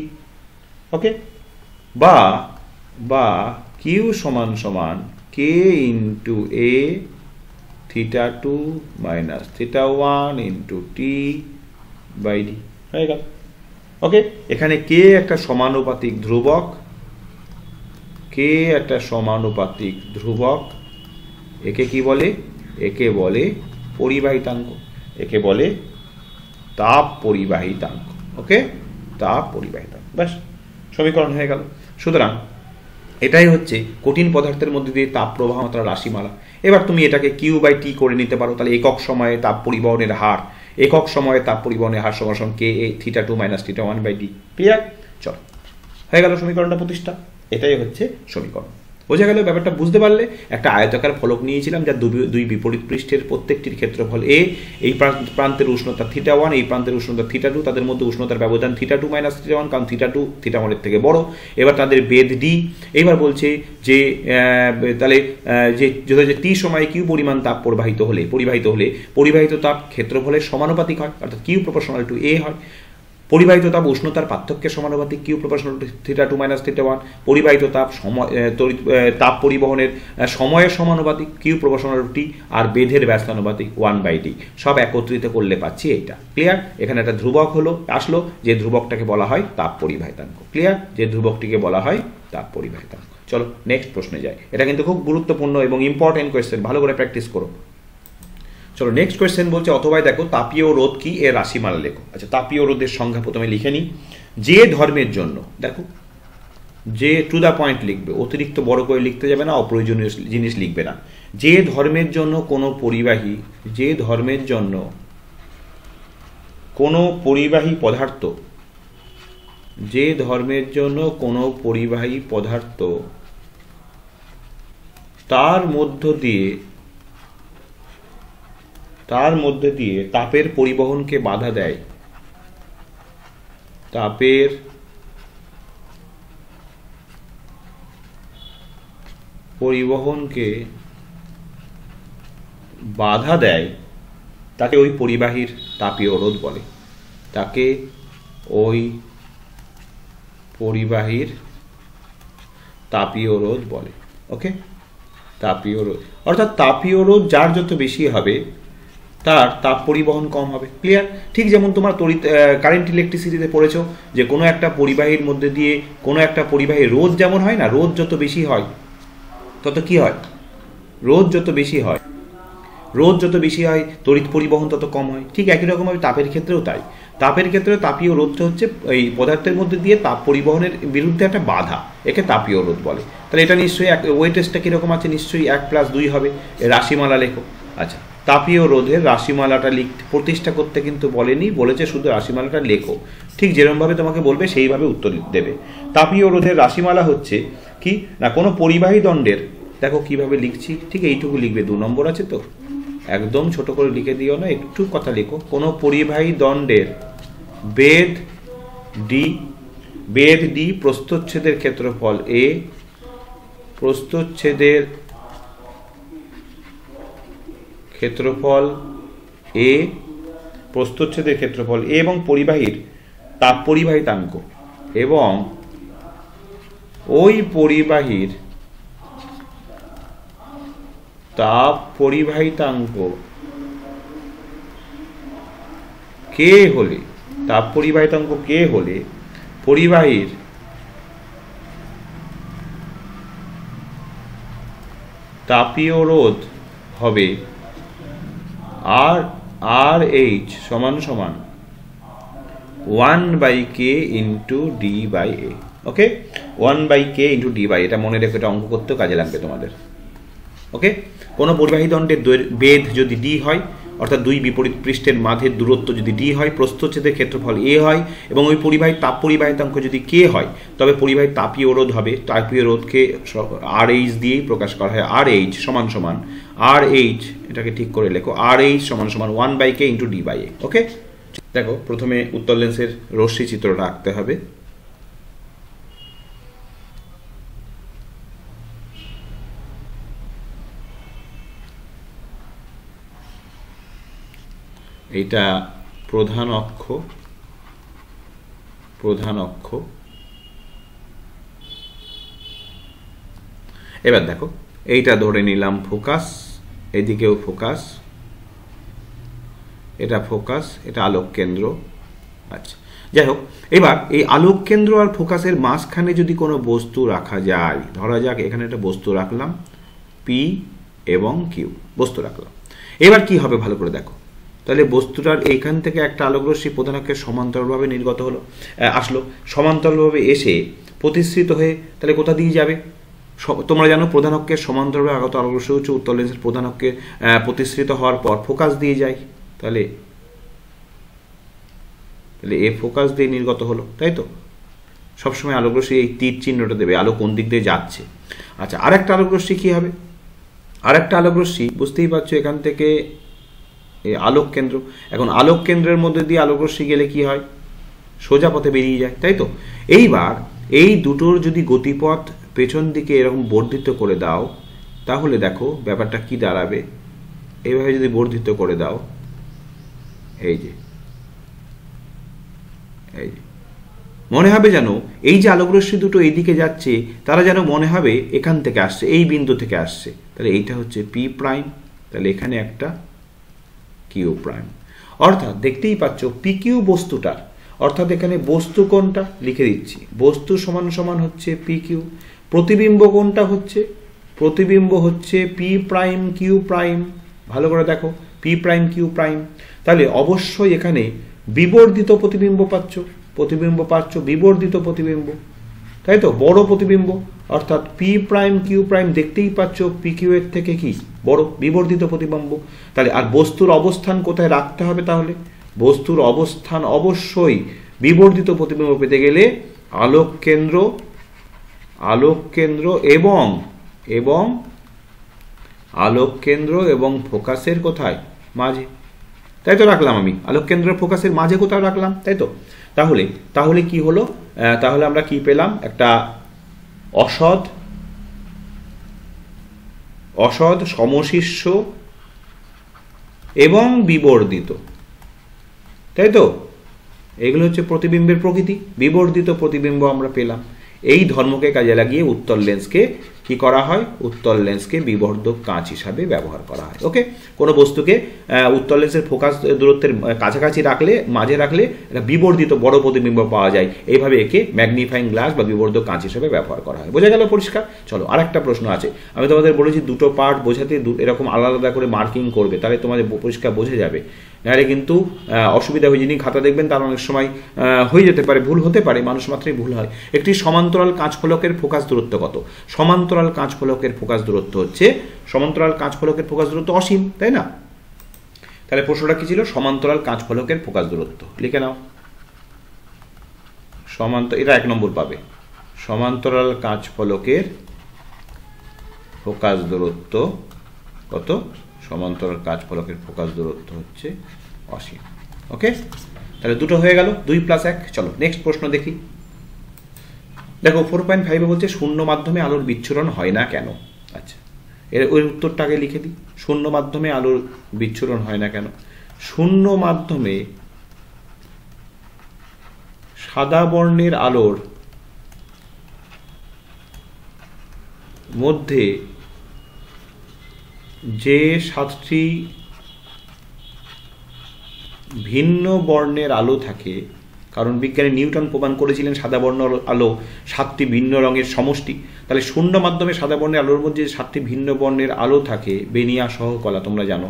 Okay, বা কিউ সমান সমান K into A θ2 minus θ1 into T by D হয়ে গেল। ওকে, এখানে কে একটা সমানুপাতিক ধ্রুবক, একে কি বলে? একে বলে পরিবাহিতাঙ্ক, একে বলে তাপ পরিবাহিতাঙ্ক। ওকে, তাপ পরিবাহিতাঙ্ক, ব্যাস সমীকরণ হয়ে গেল। সুতরাং এটাই হচ্ছে কঠিন পদার্থের মধ্যে দিয়ে তাপ প্রবাহ মাত্রা রাশিমালা। এবার তুমি এটাকে কিউ বাই টি করে নিতে পারো, তাহলে একক সময়ে তাপ পরিবহনের হার সমান কে এ θ2 মাইনাস θ1/d। ক্লিয়ার? চল, হয়ে গেল সমীকরণটা প্রতিষ্ঠা। এটাই হচ্ছে সমীকরণ। বোঝা গেল ব্যাপারটা? বুঝতে পারলে? একটা আয়তাকার ফলক নিয়েছিলাম যার দুই বিপরীত পৃষ্ঠের প্রত্যেকটির ক্ষেত্রফল এ, এই প্রান্তের উষ্ণতা θ1, এই প্রান্তের উষ্ণতা θ2, তাদের মধ্যে উষ্ণতার ব্যবধান θ2 মাইনাস θ1, কারণ θ2 θ1 এর থেকে বড়। এবার তাদের বেধ ডি। এবার বলছে যে তাহলে যে টি সময়ে কিউ পরিমাণ তাপ পরিবাহিত হলে পরিবাহিত তাপ ক্ষেত্রফলের সমানুপাতিক হয়, অর্থাৎ কিউ প্রপোর্শনাল টু এ হয়। পরিবাহিত তাপ উষ্ণতার পার্থক্যের সমানুপাতিক, কিউ প্রপোর্শনাল টু θ2 মাইনাস θ1। পরিবাহিত তাপ তাপ পরিবহনের সময়ের সমানুপাতিক, কিউ প্রপোর্শনাল টু টি। আর বেধের ব্যস্তানুপাতিক 1/d। সব একত্রিত করলে পাচ্ছি এইটা। ক্লিয়ার? এখানে একটা ধ্রুবক আসলো, যে ধ্রুবকটাকে বলা হয় তাপ পরিবাহিতাঙ্ক। ক্লিয়ার? যে ধ্রুবকটিকে বলা হয় তাপ পরিবাহিতাঙ্ক। চলো নেক্সট প্রশ্নে যাই। এটা কিন্তু খুব গুরুত্বপূর্ণ এবং ইম্পর্টেন্ট কোয়েশ্চেন, ভালো করে প্র্যাকটিস করো। চলো নেক্সট কোয়েশ্চেন বলছে, অথবা দেখো তাপীয় রোধ কি, এর রাশিমালা লেখো। আচ্ছা, তাপীয় রোধের সংজ্ঞা প্রথমে লিখে নিই। যে ধর্মের জন্য, দেখো যে টু দ্য পয়েন্ট লিখবে, অতিরিক্ত বড় করে লিখতে যাবে না, অপ্রয়োজনীয় জিনিস লিখবে না। যে ধর্মের জন্য কোনো পরিবাহী পদার্থ তার মধ্যে দিয়ে তাপের পরিবহনকে বাধা দেয়, তাকে ওই পরিবাহীর তাপীয় রোধ বলে। ওকে, তাপীয় রোধ অর্থাৎ তাপীয় রোধ যার যত বেশি হবে তার তাপ পরিবহন কম হবে। ক্লিয়ার? ঠিক যেমন তোমার কারেন্ট ইলেকট্রিসিটিতে পড়েছো যে কোনো একটা পরিবাহীর মধ্যে দিয়ে কোনো একটা পরিবাহীর রোধ যেমন হয় না, রোধ যত বেশি হয় তত কি হয়, রোধ যত বেশি হয় তড়িৎ পরিবহন তত কম হয়। ঠিক একই রকমভাবে তাপের ক্ষেত্রেও তাই। তাপের ক্ষেত্রে তাপীয় রোধটা হচ্ছে এই পদার্থের মধ্যে দিয়ে তাপ পরিবহনের বিরুদ্ধে একটা বাধা, একে তাপীয় রোধ বলে। তাহলে এটা নিশ্চয়ই ওয়েটেজটা কীরকম আছে, নিশ্চয়ই 1+2 হবে। রাশিমালা লেখো। আচ্ছা, তাপীয় রোধের রাশিমালাটা প্রতিষ্ঠা করতে কিন্তু বলেনি, বলেছে শুধু রাশিমালাটা লেখো। ঠিক যেরকমভাবে তোমাকে বলবে সেইভাবে উত্তর দেবে। তাপীয় রোধের রাশিমালা হচ্ছে কি না, কোনো পরিবাহী দণ্ডের, দেখো কিভাবে লিখছি, ঠিক এইটুকু লিখবে, 2 নম্বর আছে তো, একদম ছোট করে লিখে দিও না, একটু কথা লেখো। কোনো পরিবাহী দণ্ডের বেধ ডি, প্রস্থচ্ছেদের ক্ষেত্রফল এ, প্রস্থচ্ছেদের ক্ষেত্রফল এ এবং পরিবাহীর তাপ পরিবাহিতাঙ্ক, এবং ওই পরিবাহীর তাপ পরিবাহিতাঙ্ক কে হলে পরিবাহীর তাপীয় রোধ হবে RH সমান 1/k × d/a। ওকে, 1/k × d/a, এটা মনে রেখে, এটা অঙ্ক করতেও কাজে লাগবে তোমাদের। ওকে, কোনো পরিবাহী দণ্ডের বেধ যদি ডি হয়, অর্থাৎ দুই বিপরীত পৃষ্ঠের মাঝের দূরত্ব যদি ডি হয়, প্রস্থচ্ছেদের ক্ষেত্রফল এ হয়, এবং ওই পরিবাহীর তাপ পরিবাহিতাঙ্ক যদি কে হয়, তবে পরিবাহীর তাপীয় রোধ হবে। তাপীয় রোধকে RH দিয়েই প্রকাশ করা হয়। RH সমান RH, এটাকে ঠিক করে লেখো, RH সমান 1/k × d/a। ওকে, দেখো প্রথমে উত্তর লেন্সের রশ্মি চিত্রটা আঁকতে হবে। এইটা প্রধান অক্ষ, এবার দেখো এইটা ধরে নিলাম ফোকাস, এদিকেও ফোকাস, এটা ফোকাস, এটা আলোক কেন্দ্র। আচ্ছা, যাই হোক, এবার এই আলোক কেন্দ্র আর ফোকাসের মাঝখানে যদি কোনো বস্তু রাখা যায়, ধরা যাক এখানে একটা বস্তু রাখলাম, পি এবং কিউ বস্তু রাখলাম। এবার কি হবে ভালো করে দেখো, তাহলে বস্তুটার এইখান থেকে একটা আলোকরশ্মি প্রধান অক্ষের সমান্তরালভাবে নির্গত আসলো, সমান্তরালভাবে এসে প্রতিসৃত হয়ে তাহলে কোথা দিয়ে যাবে, তোমরা জানো প্রধান অক্ষের সমান্তরালভাবে আগত আলোকরশ্মি হচ্ছে উত্তর লেন্সের প্রধান অক্ষে প্রতিসৃত হওয়ার পর ফোকাস দিয়ে যায়, তাহলে এ ফোকাস দিয়ে নির্গত হলো, তাই তো। সবসময় আলোকরশ্মি এই তীর চিহ্নটা দেবে, আলো কোন দিক দিয়ে যাচ্ছে। আচ্ছা, আরেকটা আলোক রশ্মি কি হবে? আরেকটা আলোক রশ্মি বুঝতেই পারছো, এখান থেকে আলোক কেন্দ্র, এখন আলোক কেন্দ্রের মধ্যে দিয়ে আলোক রশ্মি গেলে কি হয়? সোজা পথে বেরিয়ে যায়, তাই তো? এইবার এই দুটোর যদি গতিপথ পেছন দিকে এরকম বর্ধিত করে দাও, তাহলে দেখো ব্যাপারটা কি দাঁড়াবে। এইভাবে যদি বর্ধিত করে দাও, এই যে মনে হবে যেন এই যে আলোক রশ্মি দুটো এইদিকে যাচ্ছে, তারা যেন মনে হবে এখান থেকে আসছে, এই বিন্দু থেকে আসছে। তাহলে এইটা হচ্ছে পি প্রাইম, তাহলে এখানে একটা কিউ প্রাইম। অর্থাৎ দেখতেই পাচ্ছ পি কিউ বস্তুটার, অর্থাৎ এখানে বস্তু কোনটা লিখে দিচ্ছি, বস্তু সমান সমান হচ্ছে পি কিউ। প্রতিবিম্ব কোনটা হচ্ছে? প্রতিবিম্ব হচ্ছে পি প্রাইম কিউ প্রাইম। ভালো করে দেখো, পি প্রাইম কিউ প্রাইম। তাহলে অবশ্যই এখানে বিবর্ধিত প্রতিবিম্ব পাচ্ছ, বিবর্ধিত প্রতিবিম্ব, তাই তো? বড় প্রতিবিম্ব, অর্থাৎ পি প্রাইম কিউ প্রাইম দেখতেই পাচ্ছ পি কিউ এর থেকে কি বড়, বিবর্ধিত প্রতিবিম্ব। তাহলে আর বস্তুর অবস্থান কোথায় রাখতে হবে? তাহলে বস্তুর অবস্থান অবশ্যই বিবর্ধিত প্রতিবিম্ব পেতে গেলে আলোক কেন্দ্র এবং ফোকাসের কোথায়? মাঝে, তাই তো রাখলাম আমি, আলোক কেন্দ্র ফোকাসের মাঝে কোথাও রাখলাম, তাই তো? তাহলে কি হলো? তাহলে আমরা কি পেলাম? একটা অসৎ সমশিষ্য এবং বিবর্ধিত, তাই তো? এগুলো হচ্ছে প্রতিবিম্বের প্রকৃতি। বিবর্ধিত প্রতিবিম্ব আমরা পেলাম। এই ধর্মকে কাজে লাগিয়ে উত্তর লেন্সকে কি করা হয়? উত্তর লেন্সকে বিবর্ধক কাঁচ হিসাবে ব্যবহার করা হয়। ওকে, কোনো বস্তুকে উত্তর লেন্সের ফোকাস দূরত্বের কাছাকাছি রাখলে, মাঝে রাখলে একটা বিবর্ধিত বড় প্রতিবিম্ব পাওয়া যায়। এইভাবে একে ম্যাগনিফাইং গ্লাস বা বিবর্ধক কাঁচ হিসেবে ব্যবহার করা হয়। বোঝা গেল পরিষ্কার? চলো আরেকটা প্রশ্ন আছে। আমি তোমাদের বলেছি দুটো পার্ট বোঝাতে এরকম আলাদা আলাদা করে মার্কিং করবে, তাহলে তোমাদের পরিষ্কার বোঝা যাবে। নাহলে কিন্তু অসুবিধা হয়ে, যিনি খাতা দেখবেন তার অনেক সময় হয়ে যেতে পারে, ভুল হতে পারে, মানুষ মাত্রই ভুল হয়। একটি সমান্তরাল কাঁচফলকের ফোকাস দূরত্ব কত? সমান্তরাল কাঁচফলকের ফোকাস দূরত্ব হচ্ছে, সমান্তরাল কাঁচফলকের ফোকাস দূরত্ব অসীম, তাই না? তাহলে প্রশ্নটা কি ছিল? সমান্তরাল কাঁচফলকের ফোকাস দূরত্ব লিখে নাও। এটা 1 নম্বর পাবে। সমান্তরাল কাঁচফলকের ফোকাস দূরত্ব কত? সমান্তরাল কাঁচফলকের ফোকাস দূরত্ব হচ্ছে অসীম। ওকে, তাহলে দুটো হয়ে গেল, 2 + 1। চলো নেক্সট প্রশ্ন দেখি। দেখো 4.5 বলছে শূন্য মাধ্যমে আলোর বিচ্ছুরণ হয় না কেন? আচ্ছা, এর ওই উত্তরটা আগে লিখে দিই। শূন্য মাধ্যমে আলোর বিচ্ছুরণ হয় না কেন? শূন্য মাধ্যমে সাদা বর্ণের আলোর মধ্যে যে 7টি ভিন্ন বর্ণের আলো থাকে, কারণ বিজ্ঞানী নিউটন প্রমাণ করেছিলেন সাদা বর্ণ আলো 7টি ভিন্ন রঙের সমষ্টি। তাহলে শূন্য মাধ্যমে সাদা বর্ণের আলোর মধ্যে যে 7টি ভিন্ন বর্ণের আলো থাকে, বেনিয়া সহ কলা তোমরা জানো,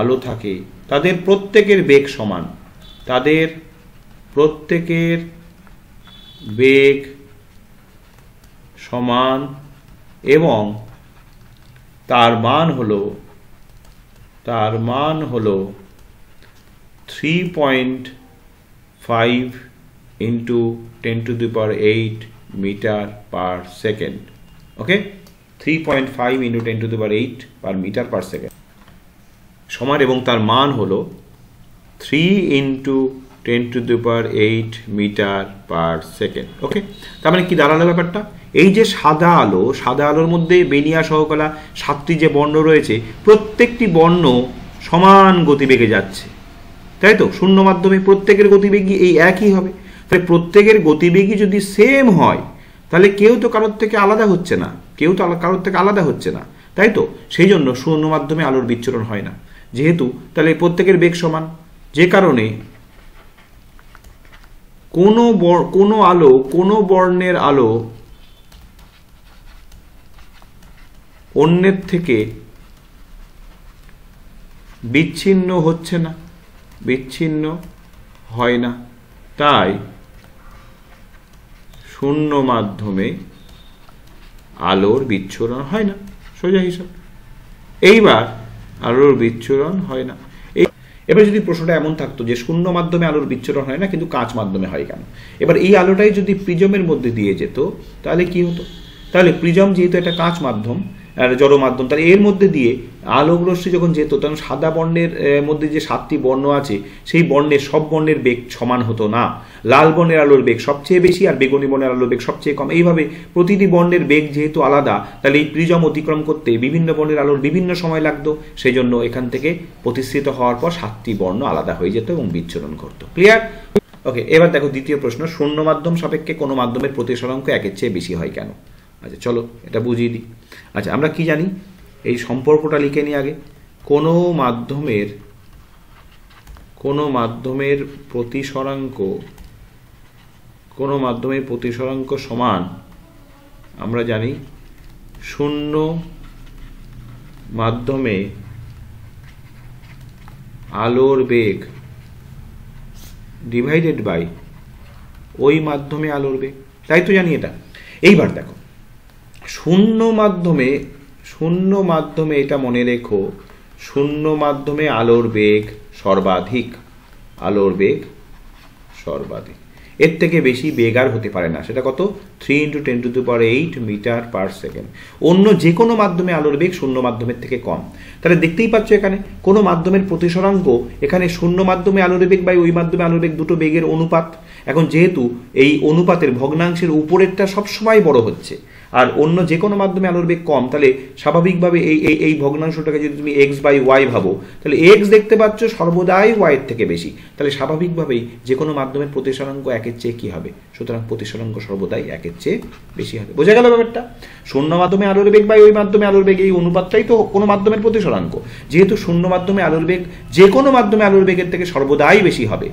আলো থাকে, তাদের প্রত্যেকের বেগ সমান, তাদের প্রত্যেকের বেগ সমান এবং তার মান হলো 3.5 × 10⁸ মিটার পার সেকেন্ড। ওকে, 3.5 × 10⁸ পার মিটার পার সেকেন্ড সমান, এবং তার মান হলো 3 × 10⁸ মিটার পার সেকেন্ড। ওকে, তার মানে কি দাঁড়ালো ব্যাপারটা? এই যে সাদা আলোর মধ্যে বেনিয়া সহকলা 7টি যে বর্ণ রয়েছে, প্রত্যেকটি বর্ণ সমান গতিবেগে যাচ্ছে, তাই তো? শূন্য মাধ্যমে প্রত্যেকের গতিবেগই এই একই হবে। তাহলে প্রত্যেকের গতিবেগই যদি সেম হয়, তাহলে কেউ তো কারোর থেকে আলাদা হচ্ছে না, তাই তো? সেই জন্য শূন্য মাধ্যমে আলোর বিচ্ছুরণ হয় না। যেহেতু তাহলে প্রত্যেকের বেগ সমান, যে কারণে কোনো বর্ণের আলো অন্যের থেকে বিচ্ছিন্ন হয় না, তাই শূন্য মাধ্যমে আলোর বিচ্ছুরণ হয় না, সোজা হিসাব। এইবার আলোর বিচ্ছুরণ হয় না। এবার যদি প্রশ্নটা এমন থাকতো যে শূন্য মাধ্যমে আলোর বিচ্ছুরণ হয় না কিন্তু কাঁচ মাধ্যমে হয় কেন, এবার এই আলোটাই যদি প্রিজমের মধ্যে দিয়ে যেত, তাহলে কি হতো? তাহলে প্রিজম যেহেতু একটা কাঁচ মাধ্যম, জড় মাধ্যম, তাহলে এর মধ্যে দিয়ে আলোক রশ্মি যখন যেত তখন সাদা বর্ণের মধ্যে যে 7টি বর্ণ আছে সেই বর্ণের সব বর্ণের বেগ সমান হতো না। লাল বর্ণের আলোর বেগ সবচেয়ে বেশি আর বেগুনি বর্ণের আলোর বেগ সবচেয়ে কম। এইভাবে প্রতিটি বর্ণের বেগ যেহেতু আলাদা, তাহলে এই প্রিজম অতিক্রম করতে বিভিন্ন বর্ণের আলোর বিভিন্ন সময় লাগতো। সেই জন্য এখান থেকে প্রতিষ্ঠিত হওয়ার পর 7টি বর্ণ আলাদা হয়ে যেত এবং বিচ্ছুরণ করতো। ক্লিয়ার? ওকে, এবার দেখো দ্বিতীয় প্রশ্ন, শূন্য মাধ্যম সাপেক্ষে কোনো মাধ্যমের প্রতিসরাঙ্ক একের চেয়ে বেশি হয় কেন? আচ্ছা চলো এটা বুঝিয়ে দিই। আচ্ছা আমরা কি জানি, এই সম্পর্কটা লিখে নিই আগে। কোনো মাধ্যমের প্রতিসরাঙ্ক সমান আমরা জানি শূন্য মাধ্যমে আলোর বেগ ডিভাইডেড বাই ওই মাধ্যমে আলোর বেগ, তাই তো জানি এটা। এইবার দেখো শূন্য মাধ্যমে এটা মনে রেখো, শূন্য মাধ্যমে আলোর বেগ সর্বাধিক, এর থেকে বেশি বেগ আর হতে পারে না। সেটা কত? 3 × 10⁸ মিটার পার সেকেন্ড। অন্য যে কোনো মাধ্যমে আলোর বেগ শূন্য মাধ্যমের থেকে কম। তাহলে দেখতেই পাচ্ছ এখানে কোনো মাধ্যমের প্রতিসরাঙ্ক, এখানে শূন্য মাধ্যমে আলোর বেগ বাই ওই মাধ্যমে আলোর বেগ, দুটো বেগের অনুপাত। এখন যেহেতু এই অনুপাতের ভগ্নাংশের উপরেরটা সবসময় বড় হচ্ছে আর অন্য যে কোনো মাধ্যমে আলোর বেগ কম, তাহলে স্বাভাবিকভাবে এই ভগ্নাংশটাকে যদি তুমি x/y ভাবো, তাহলে x দেখতে পাচ্ছ সর্বদাই y এর থেকে বেশি। তাহলে স্বাভাবিকভাবেই যে কোনো মাধ্যমের প্রতিসরাঙ্ক একের চেয়ে কি হবে? সুতরাং প্রতিসরাঙ্ক সর্বদাই একের চেয়ে বেশি হবে। বোঝা গেল ব্যাপারটা? শূন্য মাধ্যমে আলোর বেগ বাই ওই মাধ্যমে আলোর বেগ, এই অনুপাতটাই তো কোনো মাধ্যমের প্রতিসরাঙ্ক। যেহেতু শূন্য মাধ্যমে আলোর বেগ যে কোনো মাধ্যমে আলোর বেগের থেকে সর্বদাই বেশি হবে,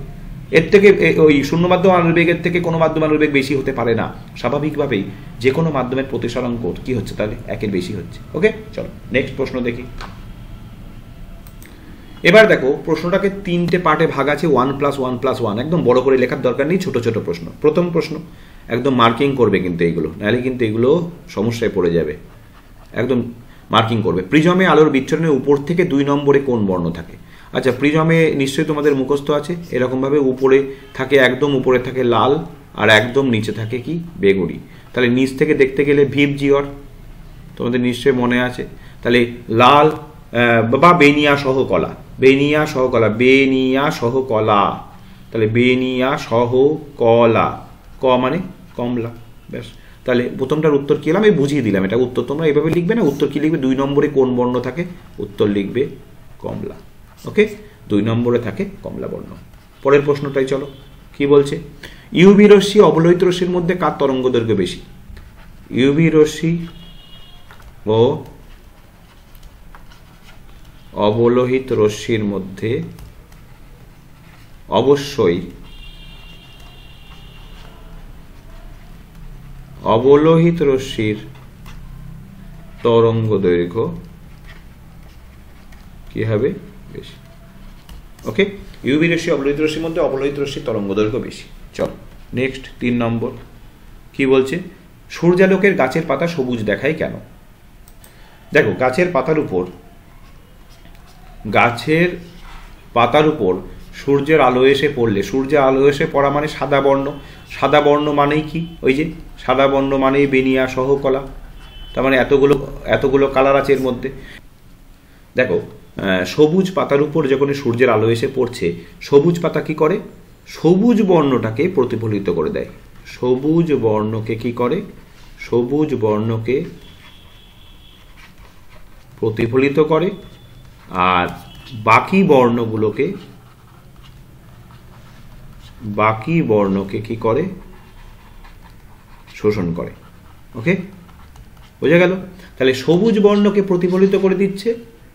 এর থেকে ওই শূন্য মাধ্যম আলোর বেগের থেকে কোনো মাধ্যম আলোর বেগ বেশি হতে পারে না। স্বাভাবিকভাবেই যে কোনো মাধ্যমের প্রতিসরাঙ্ক কি হচ্ছে? তাহলে একের বেশি হচ্ছে। ওকে, চলো নেক্সট প্রশ্ন দেখি। এবার দেখো প্রশ্নটাকে 3টে পার্টে ভাগ আছে, 1+1+1। একদম বড় করে লেখার দরকার নেই, ছোট ছোট প্রশ্ন। প্রথম প্রশ্ন একদম মার্কিং করবে কিন্তু এইগুলো, নাহলে কিন্তু এগুলো সমস্যায় পড়ে যাবে। একদম মার্কিং করবে। প্রিজমে আলোর বিচ্ছুরণের উপর থেকে 2 নম্বরে কোন বর্ণ থাকে? আচ্ছা প্রিজমে নিশ্চয়ই তোমাদের মুখস্থ আছে, এরকমভাবে উপরে থাকে, একদম উপরে থাকে লাল আর একদম নিচে থাকে কি? বেগুনি। তাহলে নিচ থেকে দেখতে গেলে ভিপ জিওর তোমাদের নিশ্চয়ই মনে আছে। তাহলে লাল বা বেনিয়া সহ কলা, তাহলে বেনিয়া সহ কলা, ক মানে কমলা। ব্যাস, তাহলে প্রথমটার উত্তর কি হলাম? আমি বুঝিয়ে দিলাম, এটা উত্তর তোমরা এভাবে লিখবে না। উত্তর কি লিখবে? 2 নম্বরে কোন বর্ণ থাকে? উত্তর লিখবে কমলা। ওকে, 2 নম্বরে থাকে কমলা বর্ণ। পরের প্রশ্নটাই চলো, কি বলছে? ইউভি রশ্মি অবলোহিত রশ্মির মধ্যে কার তরঙ্গ দৈর্ঘ্য বেশি? ইউভি রশ্মি ও অবলোহিত রশ্মির মধ্যে অবশ্যই অবলোহিত রশ্মির তরঙ্গ দৈর্ঘ্য কি হবে? বেশি। ওকে, ইউভি রশ্মি অবলোহিত রশ্মির মধ্যে অবলোহিত রশ্মির তরঙ্গ দৈর্ঘ্য বেশি। চল নেক্সট 3 নম্বর কি বলছে? সূর্যালোকের গাছের পাতা সবুজ দেখায় কেন? দেখো গাছের পাতার উপর সূর্যের আলো এসে পড়লে, সূর্যের আলো এসে পড়া মানে সাদা বর্ণ। সাদা বর্ণ মানেই কি? ওই যে সাদা বর্ণ মানেই বেনিয়া সহ কলা। তার মানে এতগুলো কালার আছে এর মধ্যে। দেখো সবুজ পাতার উপর যখন সূর্যের আলো এসে পড়ছে, সবুজ পাতা কি করে? সবুজ বর্ণটাকে প্রতিফলিত করে দেয়। সবুজ বর্ণকে কি করে? সবুজ বর্ণকে প্রতিফলিত করে আর বাকি বর্ণকে কি করে? শোষণ করে। ওকে, বোঝা গেল? তাহলে সবুজ বর্ণকে প্রতিফলিত করে দিচ্ছে,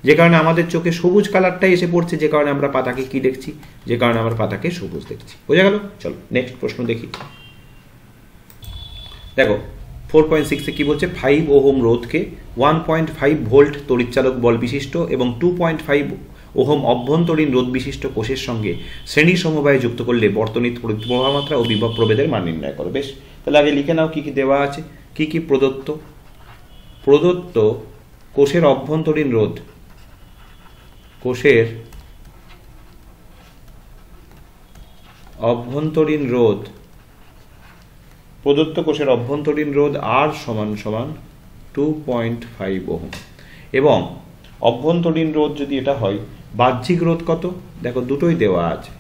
যে কারণে আমাদের চোখে সবুজ কালারটাই এসে পড়ছে, যে কারণে আমরা পাতাকে কি দেখছি? যে কারণে আমরা পাতাকে সবুজ দেখছি। বোঝা গেল? চলো নেক্সট প্রশ্ন দেখি। দেখো 4.6 কি বলছে? 5 ওহম রোধকে 1.5 ভোল্ট তড়িৎচালক বল বিশিষ্ট এবং 2.5 ওহম অভ্যন্তরীণ রোধ বিশিষ্ট কোষের সঙ্গে শ্রেণী সমবায়ে যুক্ত করলে বর্তনীর প্রবাহমাত্রা ও বিভব প্রভেদের মান নির্ণয় করো। বেশ, তাহলে আগে লিখে নাও কি কি দেওয়া আছে, কি কি প্রদত্ত। কোষের অভ্যন্তরীণ রোধ, কোষের অভ্যন্তরীণ রোধ প্রদত্ত কোষের অভ্যন্তরীণ রোধ R সমান সমান 2.5 ওহম এবং অভ্যন্তরীণ রোধ যদি এটা হয় বাহ্যিক রোধ কত দেখো দুটোই দেওয়া আছে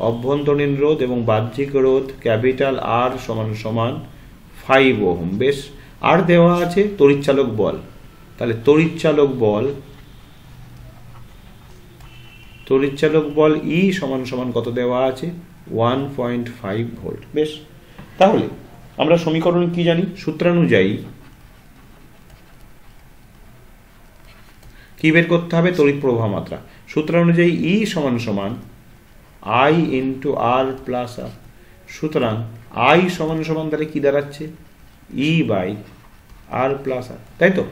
অভ্যন্তরীণ রোধ এবং বাহ্যিক রোধ ক্যাপিটাল R সমান সমান 5 ওহম বেশ আর দেওয়া আছে তড়িৎচালক বল তাহলে তড়িৎচালক বল E সমান সমান কত দেওয়া আছে 1.5 ভোল্ট বেশ তাহলে আমরা সমীকরণ কি জানি সূত্রানুযায়ী কি বের করতে হবে তড়িৎ প্রবাহ মাত্রা সূত্রানুযায়ী E সমান সমান I into R plus R সুতরাং I সমান সমান তাহলে কি দাঁড়াচ্ছে E by R plus R তাই তো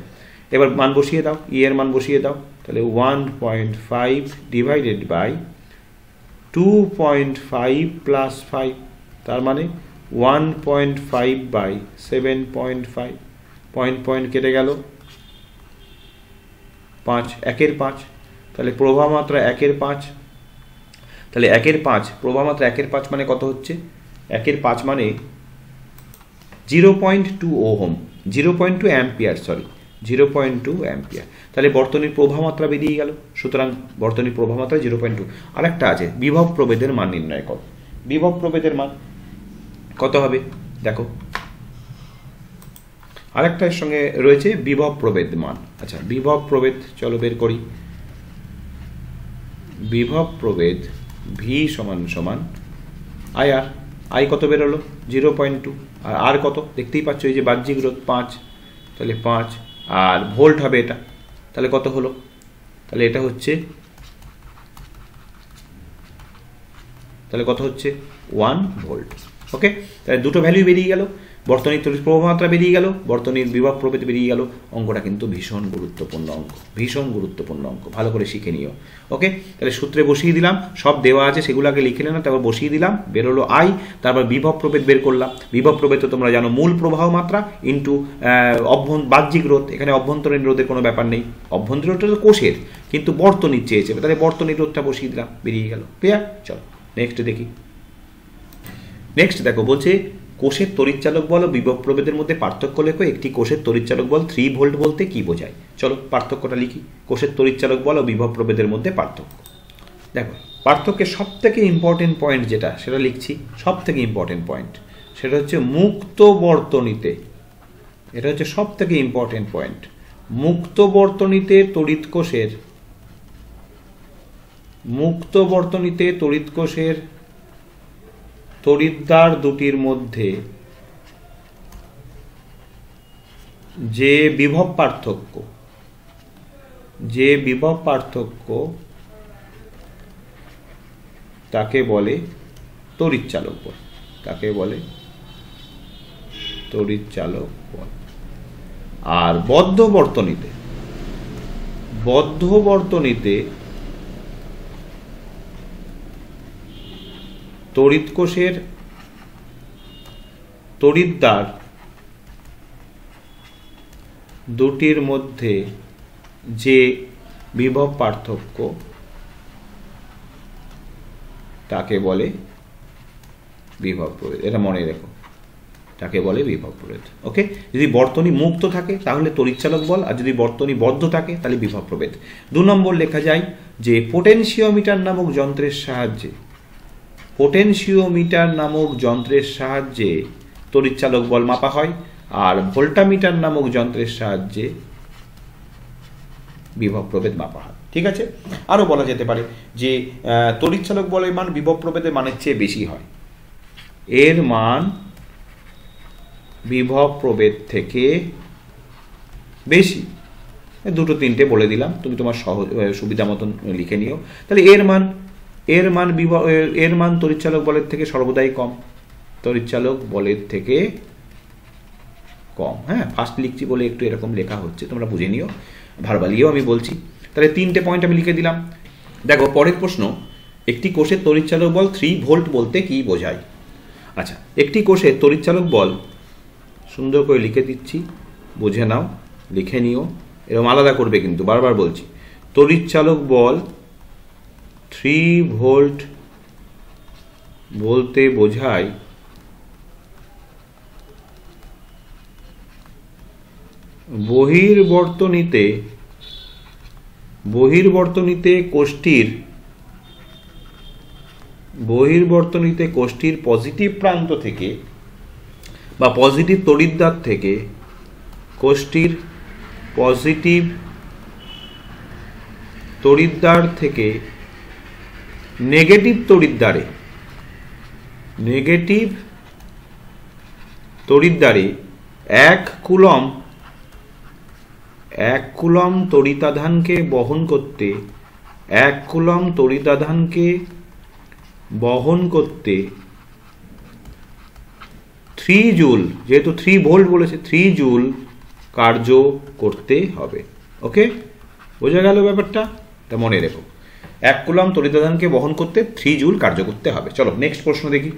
এবার মান বসিয়ে দাও E এর মান বসিয়ে দাও তাহলে 1.5 ডিভাইডেড বাই 2.5 প্লাস 5 তার মানে 1.5 বাই 7.5 পয়েন্ট কেটে গেল 5 একের 5 তাহলে প্রবাহ মাত্রা 1/5 তাহলে 1/5 প্রবাহ মাত্রা 1/5 মানে কত হচ্ছে 1/5 মানে 0.2 ওহম 0.2 অ্যাম্পিয়ার 0.2 অ্যাম্পিয়ার তাহলে বর্তনীর প্রবাহ মাত্রা বেরিয়ে গেল সুতরাং বর্তনীর প্রবাহ মাত্রা 0.2 আরেকটা আছে বিভব প্রভেদের মান নির্ণয় করো বিভব প্রভেদের মান কত হবে দেখো আরেকটার সঙ্গে রয়েছে বিভব প্রভেদ মান আচ্ছা বিভব প্রভেদ চলো বের করি বিভব প্রভেদ V সমান সমান IR I কত বেরোলো 0.2 আর R কত দেখতেই পাচ্ছ এই যে বাহ্যিক রোধ 5 তাহলে 5 আর ভোল্ট হবে এটা তাহলে কত হলো তাহলে এটা হচ্ছে কত হচ্ছে 1 ভোল্ট ওকে তাহলে দুটো ভ্যালু বেরিয়ে গেল বর্তনীর তড়িৎ প্রবাহ মাত্রা বেরিয়ে গেল বর্তনীর বিভব প্রভেদ বেরিয়ে গেল অঙ্কটা কিন্তু ভীষণ গুরুত্বপূর্ণ অঙ্ক ভালো করে শিখে নিও ওকে তাহলে সূত্রে বসিয়ে দিলাম সব দেওয়া আছে সেগুলো আগে লিখে নিলাম তারপর বসিয়ে দিলাম বেরোলো I তারপর বিভব প্রভেদ বের করলাম বিভব প্রভেদ তো তোমরা জানো মূল প্রবাহ মাত্রা ইন্টু বাহ্যিক রোধ এখানে অভ্যন্তরীণ রোধের কোনো ব্যাপার নেই অভ্যন্তরীণ রোধটা তো কোষের কিন্তু বর্তনীর চেয়েছে তাহলে বর্তনীর রোধটা বসিয়ে দিলাম বেরিয়ে গেল ক্লিয়ার চলো নেক্সট দেখি নেক্সট দেখো বলছে কোষের তড়িৎচালক বল ও বিভব প্রভেদের মধ্যে পার্থক্য লেখো একটি কোষের তড়িৎচালক বল 3 ভোল্ট বলতে কি বোঝায় চলো পার্থক্যটা লিখি কোষের তড়িৎচালক বল ও বিভব প্রভেদের মধ্যে পার্থক্য দেখো পার্থক্যের সবথেকে ইম্পর্টেন্ট পয়েন্ট যেটা সেটা লিখছি সবথেকে ইম্পর্টেন্ট পয়েন্ট সেটা হচ্ছে মুক্ত বর্তনীতে এটা হচ্ছে সবথেকে ইম্পর্টেন্ট পয়েন্ট মুক্ত বর্তনীতে তড়িৎ কোষের তড়িৎদ্বার দুটির মধ্যে যে বিভব পার্থক্য তাকে বলে তড়িৎচালক বল আর বদ্ধ বর্তনীতে তড়িৎ কোষের তড়িৎদ্বার দুটির মধ্যে যে বিভব পার্থক্য তাকে বলে বিভব প্রভেদ এটা মনে রেখো তাকে বলে বিভব প্রভেদ ওকে যদি বর্তনী মুক্ত থাকে তাহলে তড়িৎচালক বল আর যদি বর্তনী বদ্ধ থাকে তাহলে বিভব প্রভেদ 2 নম্বর লেখা যায় যে পোটেনশিওমিটার নামক যন্ত্রের সাহায্যে তড়িৎচালক বল মাপা হয় আর ভোল্টামিটার নামক যন্ত্রের সাহায্যে বিভব প্রভেদ মাপা হয় ঠিক আছে আরো বলা যেতে পারে যে তড়িৎচালক বলের মান বিভব প্রভেদের মানের চেয়ে বেশি হয় এর মান বিভব প্রভেদ থেকে বেশি 2-3টে বলে দিলাম তুমি তোমার সহজ সুবিধা মতন লিখে নিও তাহলে এর মান তড়িৎচালক বলের থেকে সর্বদাই কম হ্যাঁ ফার্স্ট লিখছি বলে একটু এরকম লেখা হচ্ছে তোমরা বুঝে নিও ভার্বালিও আমি বলছি তাহলে 3টে পয়েন্ট আমি লিখে দিলাম দেখো পরের প্রশ্ন একটি কোষের তড়িৎচালক বল 3 ভোল্ট বলতে কি বোঝায় আচ্ছা একটি কোষের তড়িৎচালক বল সুন্দর করে লিখে দিচ্ছি বুঝে নাও লিখে নিও এরকম আলাদা করবে কিন্তু বারবার বলছি তড়িৎচালক বল 3 ভোল্ট বলতে বোঝায় বহির্বর্তনীতে কোষ্ঠীর পজিটিভ প্রান্ত থেকে বা পজিটিভ তড়িৎদ্বার থেকে কোষ্ঠীর পজিটিভ তড়িৎদ্বার থেকে নেগেটিভ তড়িৎদ্বারে 1 কুলম তড়িতাধানকে বহন করতে 3 জুল, যেহেতু 3 ভোল্ট বলেছে, 3 জুল কার্য করতে হবে। ওকে, বোঝা গেল ব্যাপারটা? তা মনে রেখো, 1 কুলম তড়িতাধানকে বহন করতে 3 জুল কার্য করতে হবে। চলো নেক্সট প্রশ্ন দেখি।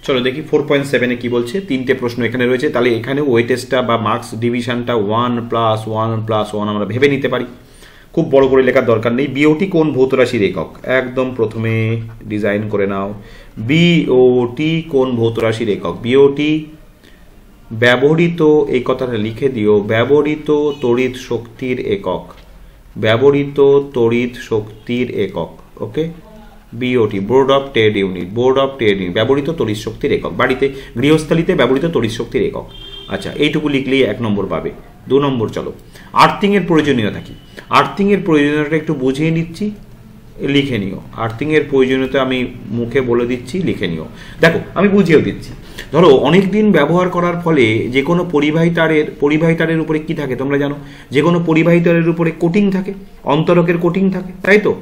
4.7 কি বলছে? 3টে প্রশ্ন এখানে রয়েছে, তাহলে এখানে ওয়েটেজটা বা মার্কস ডিভিশনটা 1+1+1 আমরা ভেবে নিতে পারি, খুব বড় করে লেখার দরকার নেই। বিওটি কোন ভৌত রাশির একক? একদম প্রথমে ডিজাইন করে নাও, বিওটি কোন ভৌত রাশির একক? বিওটি ব্যবহৃত, এই কথাটা লিখে দিও, ব্যবহৃত তড়িৎ শক্তির একক, okay, BOT board of trade unit, ব্যবহৃত তড়িৎ শক্তির একক, বাড়িতে গৃহস্থালিতে ব্যবহৃত তড়িৎ শক্তির একক। আচ্ছা, এইটুকু লিখলেই 1 নম্বর পাবে। 2 নম্বর, চলো আর্থিং এর প্রয়োজনীয়তা কি? আর্থিং এর প্রয়োজনীয়তা একটু বুঝিয়ে নিচ্ছি, লিখে নিও। আর্থিং এর প্রয়োজনীয়তা আমি মুখে বলে দিচ্ছি, লিখে নিও। দেখো আমি বুঝিয়েও দিচ্ছি। ধরো অনেক দিন ব্যবহার করার ফলে যে কোনো পরিবাহী তারের উপরে কি থাকে তোমরা জানো? যে কোনো পরিবাহী তারের উপরে কোটিং থাকে, অন্তরকের কোটিং থাকে, তাই তো?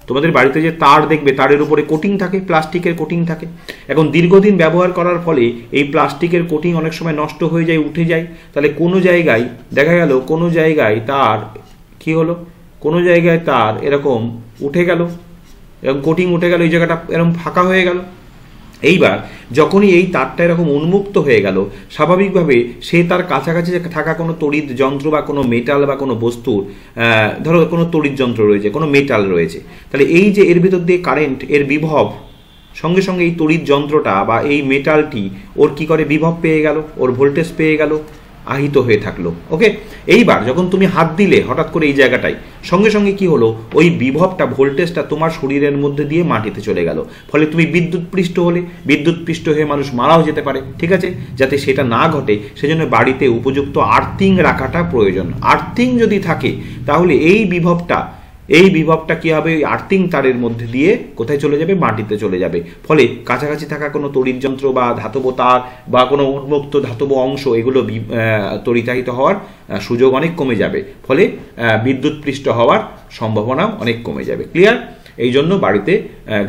তোমাদের বাড়িতে যে তার দেখবে, তারের উপরে কোটিং থাকে, প্লাস্টিকের কোটিং থাকে। এখন দীর্ঘদিন ব্যবহার করার ফলে এই প্লাস্টিকের কোটিং অনেক সময় নষ্ট হয়ে যায়, উঠে যায়। তাহলে কোনো জায়গায় দেখা গেল, কোনো জায়গায় তার কি হলো, কোনো জায়গায় তার এরকম উঠে গেল, এরকম কোটিং উঠে গেল, এই জায়গাটা এরকম ফাঁকা হয়ে গেল। এইবার যখনই এই তারটা এরকম উন্মুক্ত হয়ে গেল, স্বাভাবিকভাবে সে তার কাছাকাছি থাকা কোনো তড়িৎ যন্ত্র বা কোনো মেটাল বা কোনো বস্তুর, ধরো কোনো তড়িৎ যন্ত্র রয়েছে, কোনো মেটাল রয়েছে, তাহলে এই যে এর ভিতর দিয়ে কারেন্ট, এর বিভব, সঙ্গে সঙ্গে এই তড়িৎ যন্ত্রটা বা এই মেটালটি ওর কি করে, বিভব পেয়ে গেল, ওর ভোল্টেজ পেয়ে গেল, আহিত হয়ে থাকলো। ওকে, এইবার যখন তুমি হাত দিলে হঠাৎ করে এই জায়গাটায়, সঙ্গে সঙ্গে কি হলো, ওই বিভবটা, ভোল্টেজটা তোমার শরীরের মধ্যে দিয়ে মাটিতে চলে গেল, ফলে তুমি বিদ্যুৎপৃষ্ট হলে, বিদ্যুৎপৃষ্ট হয়ে মানুষ মারাও যেতে পারে। ঠিক আছে, যাতে সেটা না ঘটে সেজন্য বাড়িতে উপযুক্ত আর্থিং রাখাটা প্রয়োজন। আর্থিং যদি থাকে তাহলে এই বিভবটা কি হবে, আর্থিং তারের মধ্যে দিয়ে কোথায় চলে যাবে, মাটিতে চলে যাবে। ফলে কাছাকাছি থাকা কোনো তড়িৎ যন্ত্র বা ধাতব তার বা কোনো উন্মুক্ত ধাতব অংশ, এগুলো তড়িতাহিত হওয়ার সুযোগ অনেক কমে যাবে, ফলে বিদ্যুৎপৃষ্ট হওয়ার সম্ভাবনাও অনেক কমে যাবে। ক্লিয়ার? এই জন্য বাড়িতে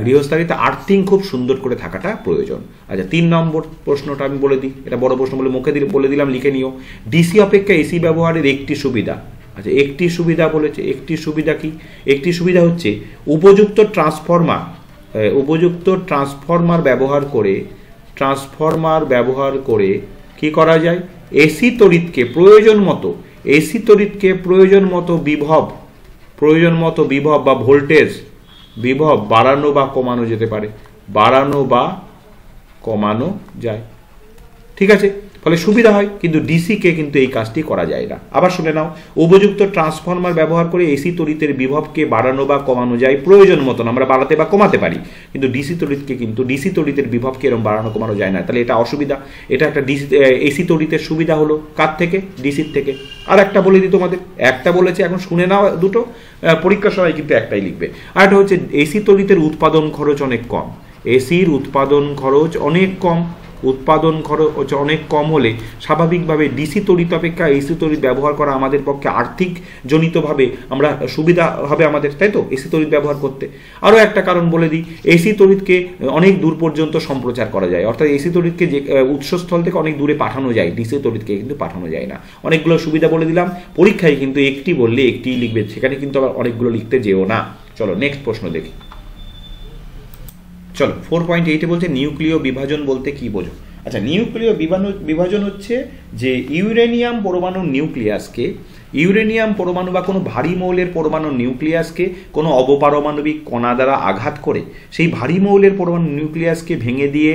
গৃহস্থালিতে আর্থিং খুব সুন্দর করে থাকাটা প্রয়োজন। আচ্ছা, 3 নম্বর প্রশ্নটা আমি বলে দিই, এটা বড় প্রশ্ন বলে মুখে বলে দিলাম, লিখে নিও। ডিসি অপেক্ষা এসি ব্যবহারের একটি সুবিধা। আচ্ছা, একটি সুবিধা বলেছে, একটি সুবিধা কি? একটি সুবিধা হচ্ছে উপযুক্ত ট্রান্সফরমার ব্যবহার করে কি করা যায়, এসি তড়িৎকে প্রয়োজন মতো বিভব বা ভোল্টেজ, বিভব বাড়ানো বা কমানো যেতে পারে, বাড়ানো বা কমানো যায়। ঠিক আছে, ফলে সুবিধা হয়, কিন্তু ডিসি কে কিন্তু এই কাজটি করা যায় না। আবার শুনে নাও, উপযুক্ত ট্রান্সফরমার ব্যবহার করে এসি তড়িতের বিভবকে বাড়ানো বা কমানো যায় প্রয়োজন মতন, আমরা বাড়াতে বা কমাতে পারি, কিন্তু ডিসি তড়িতের বিভবকে এরকম বাড়ানো কমানো যায় না। তাহলে এটা অসুবিধা। এটা একটা এসি তড়িতের সুবিধা হলো কার থেকে, ডিসির থেকে। আর একটা বলে দিই তোমাদের, একটা বলেছে, এখন শুনে নাও দুটো, পরীক্ষার সময় কিন্তু একটাই লিখবে। আর একটা হচ্ছে এসি তড়িতের উৎপাদন খরচ অনেক কম, এসির উৎপাদন খরচ অনেক কম হলে স্বাভাবিকভাবে ডিসি তড়িৎ অপেক্ষা এসি তড়িৎ ব্যবহার করা আমাদের পক্ষে আর্থিক জনিতভাবে আমরা সুবিধা হবে আমাদের, তাই তো, এসি তড়িৎ ব্যবহার করতে। আরও একটা কারণ বলে দিই, এসি তড়িৎকে অনেক দূর পর্যন্ত সম্প্রচার করা যায়, অর্থাৎ এসি তড়িৎকে যে উৎসস্থল থেকে অনেক দূরে পাঠানো যায়, ডিসি তড়িৎকে কিন্তু পাঠানো যায় না। অনেকগুলো সুবিধা বলে দিলাম, পরীক্ষায় কিন্তু একটি বললে একটিই লিখবে, সেখানে কিন্তু আবার অনেকগুলো লিখতে যেও না। চলো নেক্সট প্রশ্ন দেখি। চলো 4.8 বলছে নিউক্লিয় বিভাজন বলতে কি বোঝো? আচ্ছা, নিউক্লিয় বিভাজন হচ্ছে যে ইউরেনিয়াম পরমাণু নিউক্লিয়াসকে, ইউরেনিয়াম পরমাণু বা কোনো ভারী মৌলের পরমাণু নিউক্লিয়াসকে কোনো অবপারমাণবিক কণা দ্বারা আঘাত করে সেই ভারী মৌলের পরমাণু নিউক্লিয়াসকে ভেঙে দিয়ে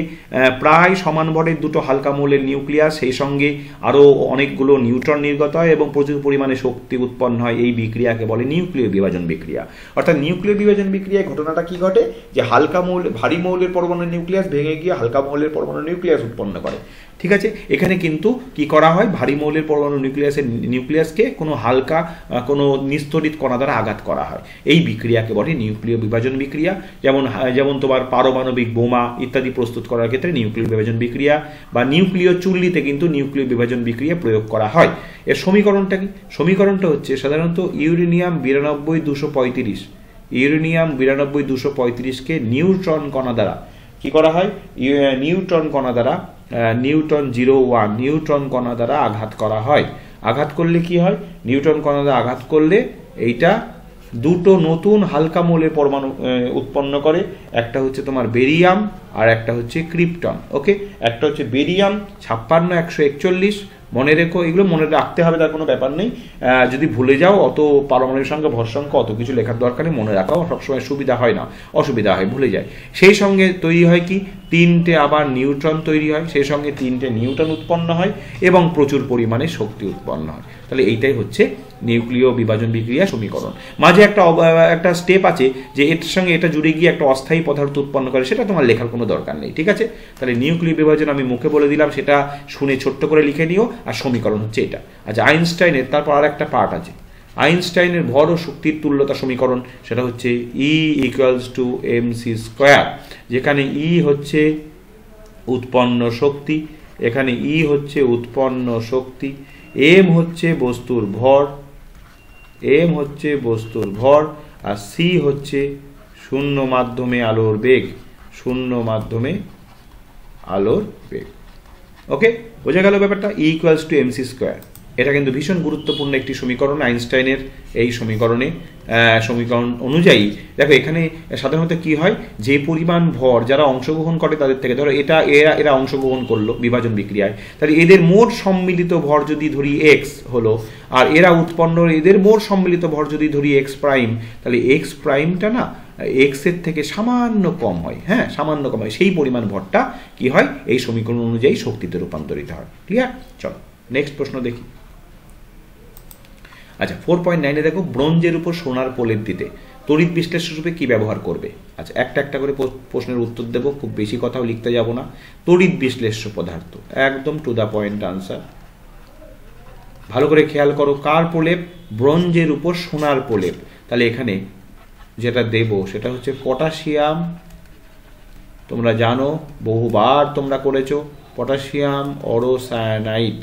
প্রায় সমান ভরের দুটো হালকা মৌলের নিউক্লিয়াস, সেই সঙ্গে আরও অনেকগুলো নিউট্রন নির্গত হয় এবং প্রচুর পরিমাণে শক্তি উৎপন্ন হয়। এই বিক্রিয়াকে বলে নিউক্লিয় বিভাজন বিক্রিয়া। অর্থাৎ নিউক্লিয় বিভাজন বিক্রিয়ায় ঘটনাটা কি ঘটে, যে হালকা মৌল ভারী মৌলের পরমাণু নিউক্লিয়াস ভেঙে গিয়ে হালকা মৌলের পরমাণু নিউক্লিয়াস উৎপন্ন করে। ঠিক আছে, এখানে কিন্তু কি করা হয়, ভারী মৌলের পরমাণু নিউক্লিয়াসকে কোনো হালকা কোনো নিস্তরিত কণা দ্বারা আঘাত করা হয়। এই বিক্রিয়াকে বলে নিউক্লিয় বিভাজন বিক্রিয়া। যেমন তোমার পারমাণবিক বোমা ইত্যাদি প্রস্তুত করার ক্ষেত্রে নিউক্লিয় বিভাজন বিক্রিয়া বা নিউক্লিয় চুল্লিতে কিন্তু নিউক্লিয় বিভাজন বিক্রিয়া প্রয়োগ করা হয়। এর সমীকরণটা কি? সমীকরণটা হচ্ছে সাধারণত ইউরেনিয়াম 92-235, ইউরেনিয়াম 92-235কে নিউট্রন কণা দ্বারা কি করা হয়, নিউট্রন কণা দ্বারা নিউটন 01 নিউট্রন কণা দ্বারা আঘাত করা হয়। আঘাত করলে কি হয়, নিউট্রন কণা দ্বারা আঘাত করলে এইটা দুটো নতুন হালকা মৌলের পরমাণু উৎপন্ন করে। একটা হচ্ছে তোমার বেরিয়াম আর একটা হচ্ছে ক্রিপ্টন। ওকে, একটা হচ্ছে বেরিয়াম 56-141, মনে রেখো, এগুলো মনে রাখতে হবে, তার কোনো ব্যাপার নেই। যদি ভুলে যাও অত পারমাণবিক সংখ্যা ভর সংখ্যা অত কিছু লেখার দরকার নেই, মনে রাখাও সবসময় সুবিধা হয় না, অসুবিধা হয়, ভুলে যায়। সেই সঙ্গে তৈরি হয় কি, 3টে আবার নিউট্রন তৈরি হয়, সেই সঙ্গে 3টে নিউট্রন উৎপন্ন হয় এবং প্রচুর পরিমাণে শক্তি উৎপন্ন হয়। তাহলে এইটাই হচ্ছে নিউক্লিয় বিভাজন বিক্রিয়া সমীকরণ। মাঝে একটা স্টেপ আছে যে এর সঙ্গে এটা জুড়ে গিয়ে একটা অস্থায়ী পদার্থ উৎপন্ন করে, সেটা তোমার লেখার কোনো দরকার নেই। ঠিক আছে, তাহলে নিউক্লিয় বিভাজন আমি মুখে বলে দিলাম, সেটা শুনে ছোট্ট করে লিখে নিও। আর সমীকরণ হচ্ছে এটা। আচ্ছা, আইনস্টাইনের তারপর আর একটা পার্ট আছে, আইনস্টাইনের ভর ও শক্তির তুল্যতা সমীকরণ, সেটা হচ্ছে E = mc², যেখানে E হচ্ছে উৎপন্ন শক্তি, এখানে E হচ্ছে উৎপন্ন শক্তি, m হচ্ছে বস্তুর ভর, m হচ্ছে বস্তুর ভর, আর c হচ্ছে শূন্য মাধ্যমে আলোর বেগ, শূন্য মাধ্যমে আলোর বেগ। ওকে, বোঝা গেল ব্যাপারটা। E = mc²। এটা কিন্তু ভীষণ গুরুত্বপূর্ণ একটি সমীকরণ আইনস্টাইনের। এই সমীকরণ অনুযায়ী দেখো এখানে সাধারণত কি হয়, যে পরিমাণ ভর যারা অংশগ্রহণ করে তাদের থেকে, ধরো এরা অংশগ্রহণ করলো বিভাজন বিক্রিয়ায়, তাহলে এদের মোট সম্মিলিত ভর যদি ধরি x হলো, আর এরা উৎপন্ন এদের মোট সম্মিলিত ভর যদি ধরি x প্রাইম, তাহলে x প্রাইমটা না x এর থেকে সামান্য কম হয়। হ্যাঁ, সামান্য কম হয়, সেই পরিমাণ ভরটা কি হয়, এই সমীকরণ অনুযায়ী শক্তিতে রূপান্তরিত হয়। ক্লিয়ার? চলো নেক্সট প্রশ্ন দেখি। আচ্ছা, 4.9-এ দেখো, ব্রোঞ্জের উপর সোনার প্রলেপ দিতে তড়িৎ বিশ্লেষক রূপে কি ব্যবহার করবে? আচ্ছা, একটা করে প্রশ্নের উত্তর দেবো, খুব বেশি কথাও লিখতে যাব না। তড়িৎ বিশ্লেষ্য পদার্থ, একদম টু দা পয়েন্ট আনসার। ভালো করে খেয়াল করো, কার প্রলেপ? ব্রোঞ্জের উপর সোনার প্রলেপ। তাহলে এখানে যেটা দেব সেটা হচ্ছে পটাশিয়াম। তোমরা জানো, বহুবার তোমরা করেছো, পটাশিয়াম অরোসায়ানাইড।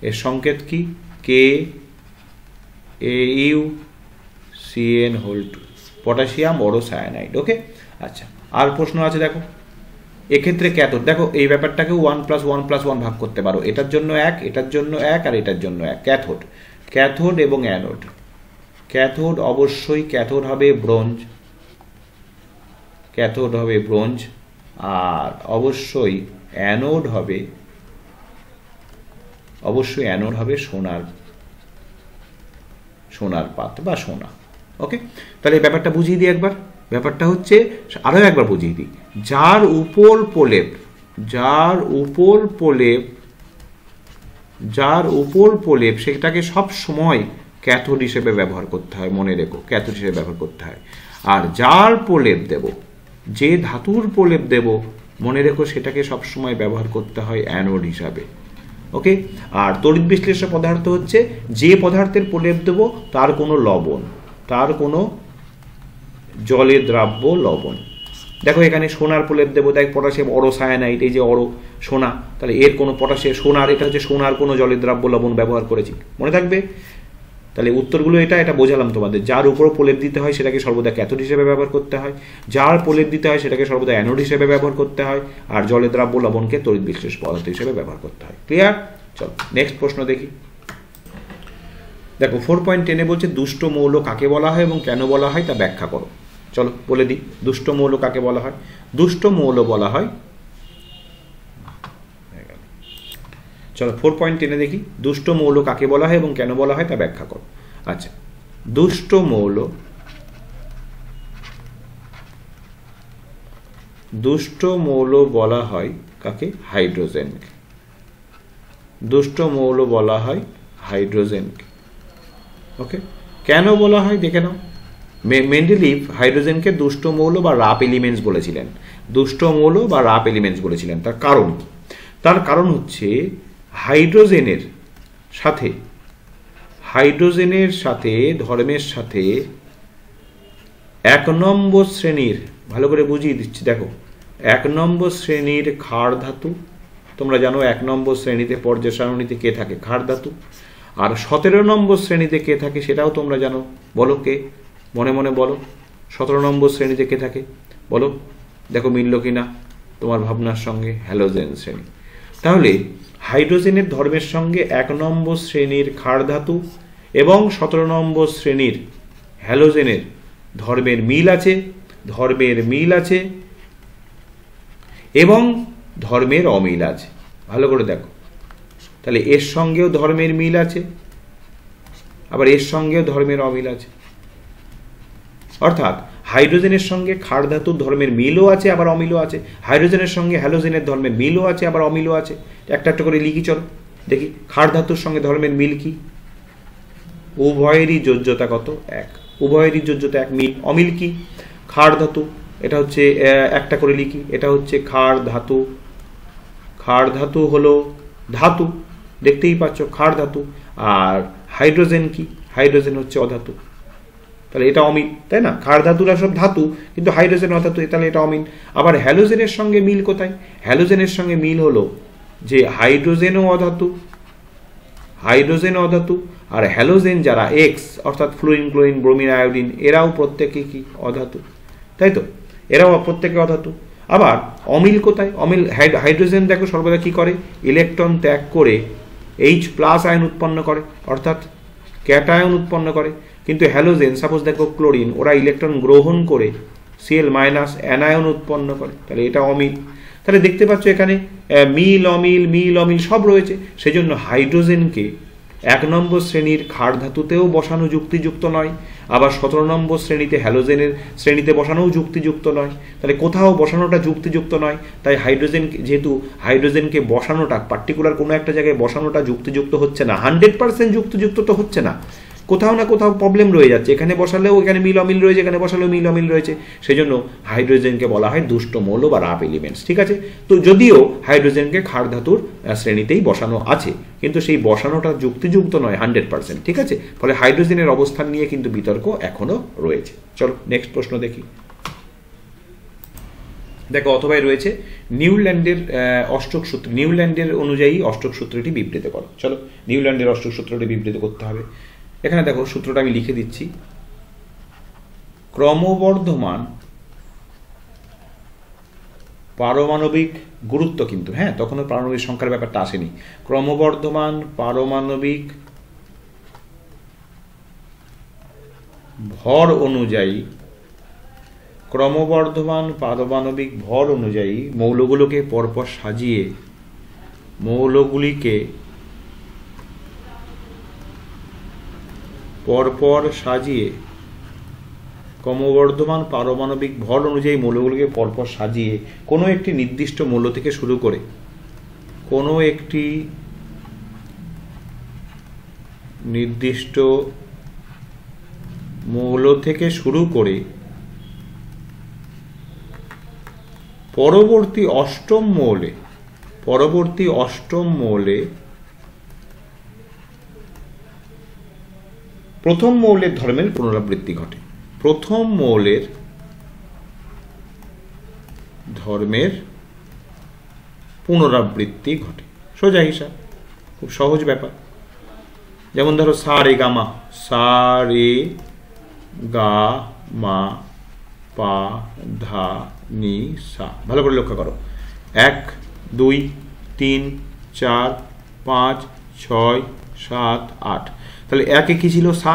এর সংকেত কি? KAuCN2, potassium অরোসায়ানাইড। ওকে, আচ্ছা, আর প্রশ্ন আছে দেখো, এক্ষেত্রে ক্যাথোড, দেখো এই ব্যাপারটাকে 1+1+1 ভাগ করতে পারো, এটার জন্য 1, এটার জন্য 1 আর এটার জন্য 1। ক্যাথোড এবং অ্যানোড। ক্যাথোড অবশ্যই ক্যাথোড হবে ব্রোঞ্জ, ক্যাথোড হবে ব্রোঞ্জ, আর অবশ্যই অ্যানোড হবে সোনার পাত বা সোনা। ওকে, তাহলে এই ব্যাপারটা বুঝিয়ে দিই একবার। ব্যাপারটা হচ্ছে, আরো একবার বুঝিয়ে দিই, যার উপর প্রলেপ সেটাকে সব সময় ক্যাথোড হিসেবে ব্যবহার করতে হয়, মনে রেখো, ক্যাথোড হিসেবে ব্যবহার করতে হয়। আর যার প্রলেপ দেব, যে ধাতুর প্রলেপ দেব, মনে রেখো সেটাকে সবসময় ব্যবহার করতে হয় অ্যানোড হিসাবে। ওকে, আর তড়িৎ বিশ্লেষ্য পদার্থ হচ্ছে যে পদার্থের প্রলেপ দেব তার কোনো লবণ, তার কোনো জলে দ্রাব্য লবণ। দেখো এখানে সোনার প্রলেপ দেবো, দেখ পটাশিয়াম অরোসায়ানাইড, এই যে সোনা, তাহলে এর কোনো পটাশিয়াম সোনার, এটা হচ্ছে সোনার কোনো জলে দ্রাব্য লবণ ব্যবহার করেছি, মনে থাকবে। তাহলে উত্তরগুলো এটা বোঝালাম তোমাদের। যার উপর প্রলেপ দিতে হয় সেটাকে সর্বদা ক্যাথোড হিসেবে ব্যবহার করতে হয়, যার প্রলেপ দিতে হয় সেটাকে সর্বদা অ্যানোড হিসেবে ব্যবহার করতে হয়, আর জলে দ্রাব্য লবণকে তড়িৎ বিশ্লেষ্য পদার্থ হিসেবে ব্যবহার করতে হয়। ক্লিয়ার? চলো নেক্সট প্রশ্ন দেখি। দেখো 4.10-এ বলছে দুষ্ট মৌল কাকে বলা হয় এবং কেন বলা হয় তা ব্যাখ্যা করো। চলো বলে দিই, দুষ্ট মৌল কাকে বলা হয়। দুষ্ট মৌল বলা হয়, চলো 4.10 দেখি, দুষ্ট মৌল কাকে বলা হয় এবং কেন বলা হয় তা ব্যাখ্যা করো। আচ্ছা, দুষ্ট মৌল বলা হয় কাকে? হাইড্রোজেনকে। দুষ্ট মৌল বলা হয় হাইড্রোজেনকে। ওকে, কেন বলা হয় দেখে নাও। মেন্ডেলিভ হাইড্রোজেনকে দুষ্ট মৌল বা রাপ এলিমেন্টস বলেছিলেন। দুষ্ট মৌল বা রাপ এলিমেন্টস বলেছিলেন। তার কারণ কি? তার কারণ হচ্ছে হাইড্রোজেনের সাথে ধর্মের সাথে 1 নম্বর শ্রেণীর, ভালো করে বুঝিয়ে দিচ্ছি দেখো, 1 নম্বর শ্রেণীর ক্ষার ধাতু, তোমরা জানো 1 নম্বর শ্রেণীতে পর্যায় সারণীতে কে থাকে? ক্ষার ধাতু। আর 17 নম্বর শ্রেণীতে কে থাকে সেটাও তোমরা জানো, বলো কে? মনে মনে বলো, 17 নম্বর শ্রেণীতে কে থাকে বলো, দেখো মিলল কিনা তোমার ভাবনার সঙ্গে? হ্যালোজেন শ্রেণী। তাহলে হাইড্রোজেনের ধর্মের সঙ্গে 1 নম্বর শ্রেণীর ক্ষার ধাতু এবং 17 নম্বর শ্রেণীর হ্যালোজেনের ধর্মের মিল আছে এবং ধর্মের অমিল আছে। ভালো করে দেখো, তাহলে এর সঙ্গেও ধর্মের মিল আছে, আবার এর সঙ্গেও ধর্মের অমিল আছে। অর্থাৎ হাইড্রোজেনের সঙ্গে ক্ষার ধাতুর ধর্মের মিলও আছে আবার অমিলও আছে, হাইড্রোজেনের সঙ্গে হ্যালোজেনের ধর্মের মিলও আছে আবার অমিলও আছে। একটা একটা করে লিখি চলো দেখি। ক্ষার ধাতুর সঙ্গে ধর্মের মিল কি? উভয়েরই যোজ্যতা কত? 1। উভয়েরই যোজ্যতা 1, মিল। অমিল কি? ক্ষার ধাতু, এটা হচ্ছে একটা করে লিখি, এটা হচ্ছে ক্ষার ধাতু। ক্ষার ধাতু হলো ধাতু, দেখতেই পাচ্ছ ক্ষার ধাতু। আর হাইড্রোজেন কি? হাইড্রোজেন হচ্ছে অধাতু, তাহলে এটা অমিল, তাই না? ক্ষার ধাতুরা সব ধাতু কিন্তু হাইড্রোজেন অধাতু, তাহলে এটা অমিল। আবার হ্যালোজেনের সঙ্গে মিল কোথায়? হ্যালোজেনের সঙ্গে মিল হলো যে হাইড্রোজেনও অধাতু, আর হ্যালোজেন যারা এক্স অর্থাৎ ফ্লুরিন, ক্লোরিন, ব্রোমিন, আয়োডিন, এরাও প্রত্যেকে কি? অধাতু, তাই তো? এরাও প্রত্যেকে অধাতু। আবার অমিল কোথায়? অমিল হাইড্রোজেন দেখো সর্বদা কি করে? ইলেকট্রন ত্যাগ করে H+ আয়ন উৎপন্ন করে, অর্থাৎ ক্যাটায়ন উৎপন্ন করে। কিন্তু হ্যালোজেন, সাপোজ দেখো ক্লোরিন, ওরা ইলেকট্রন গ্রহণ করে Cl- অ্যানায়ন উৎপন্ন করে, তাহলে এটা অমিল। তাহলে দেখতে পাচ্ছ এখানে মিল অমিল সব রয়েছে। সেজন্য হাইড্রোজেনকে 1 নম্বর শ্রেণীর ক্ষার ধাতুতেও বসানো যুক্তিযুক্ত নয়, আবার 17 নম্বর শ্রেণীতে হ্যালোজেনের শ্রেণীতে বসানোও যুক্তিযুক্ত নয়। তাহলে কোথাও বসানোটা যুক্তিযুক্ত নয়। তাই হাইড্রোজেন, যেহেতু হাইড্রোজেনকে বসানোটা পার্টিকুলার কোনো একটা জায়গায় বসানোটা যুক্তিযুক্ত হচ্ছে না, 100% যুক্তিযুক্ত তো হচ্ছে না, কোথাও না কোথাও প্রবলেম রয়ে যাচ্ছে। এখানে বসালেও এখানে মিল অমিল রয়েছে, এখানে বসালেও মিল অমিল রয়েছে। সেজন্য হাইড্রোজেনকে বলা হয় দুষ্ট মৌল বা রাপ এলিমেন্টস। ঠিক আছে, তো যদিও হাইড্রোজেনকে ক্ষার ধাতুর শ্রেণীতেই বসানো আছে, কিন্তু সেই বসানোটা যুক্তিযুক্ত নয় 100%। ঠিক আছে, ফলে হাইড্রোজেনের অবস্থান নিয়ে কিন্তু বিতর্ক এখনো রয়েছে। চলো নেক্সট প্রশ্ন দেখি। দেখো অথবাই রয়েছে নিউল্যান্ডের অষ্টক সূত্র, নিউল্যান্ডের অনুযায়ী অষ্টক সূত্রটি বিবৃত করো। চলো নিউল্যান্ডের অষ্টক সূত্রটি বিবৃত করতে হবে। এখানে দেখো সূত্রটা আমি লিখে দিচ্ছি। ক্রমবর্ধমান পারমাণবিক গুরুত্ব, কিন্তু হ্যাঁ তখনও পারমাণবিক সংখ্যার ব্যাপারটা আসেনি। ক্রমবর্ধমান পারমাণবিক ভর অনুযায়ী, ক্রমবর্ধমান পারমাণবিক ভর অনুযায়ী মৌলগুলোকে পরপর সাজিয়ে, মৌলগুলিকে পরপর সাজিয়ে, ক্রমবর্ধমান পারমাণবিক ভর অনুযায়ী মৌলগুলিকে পরপর সাজিয়ে কোনো একটি নির্দিষ্ট মৌল থেকে শুরু করে, কোনো একটি নির্দিষ্ট মৌল থেকে শুরু করে পরবর্তী অষ্টম মৌলে প্রথম মৌলের ধর্মের পুনরাবৃত্তি ঘটে। প্রথম মৌলের ধর্মের পুনরাবৃত্তি ঘটে। সোজা হিসাব, খুব সহজ ব্যাপার। যেমন ধরো সা রে গা মা পা ধা নি সা। ভালো করে লক্ষ্য করো, 1 2 3 4 5 6 7 8। তাহলে একে কি ছিল? সা।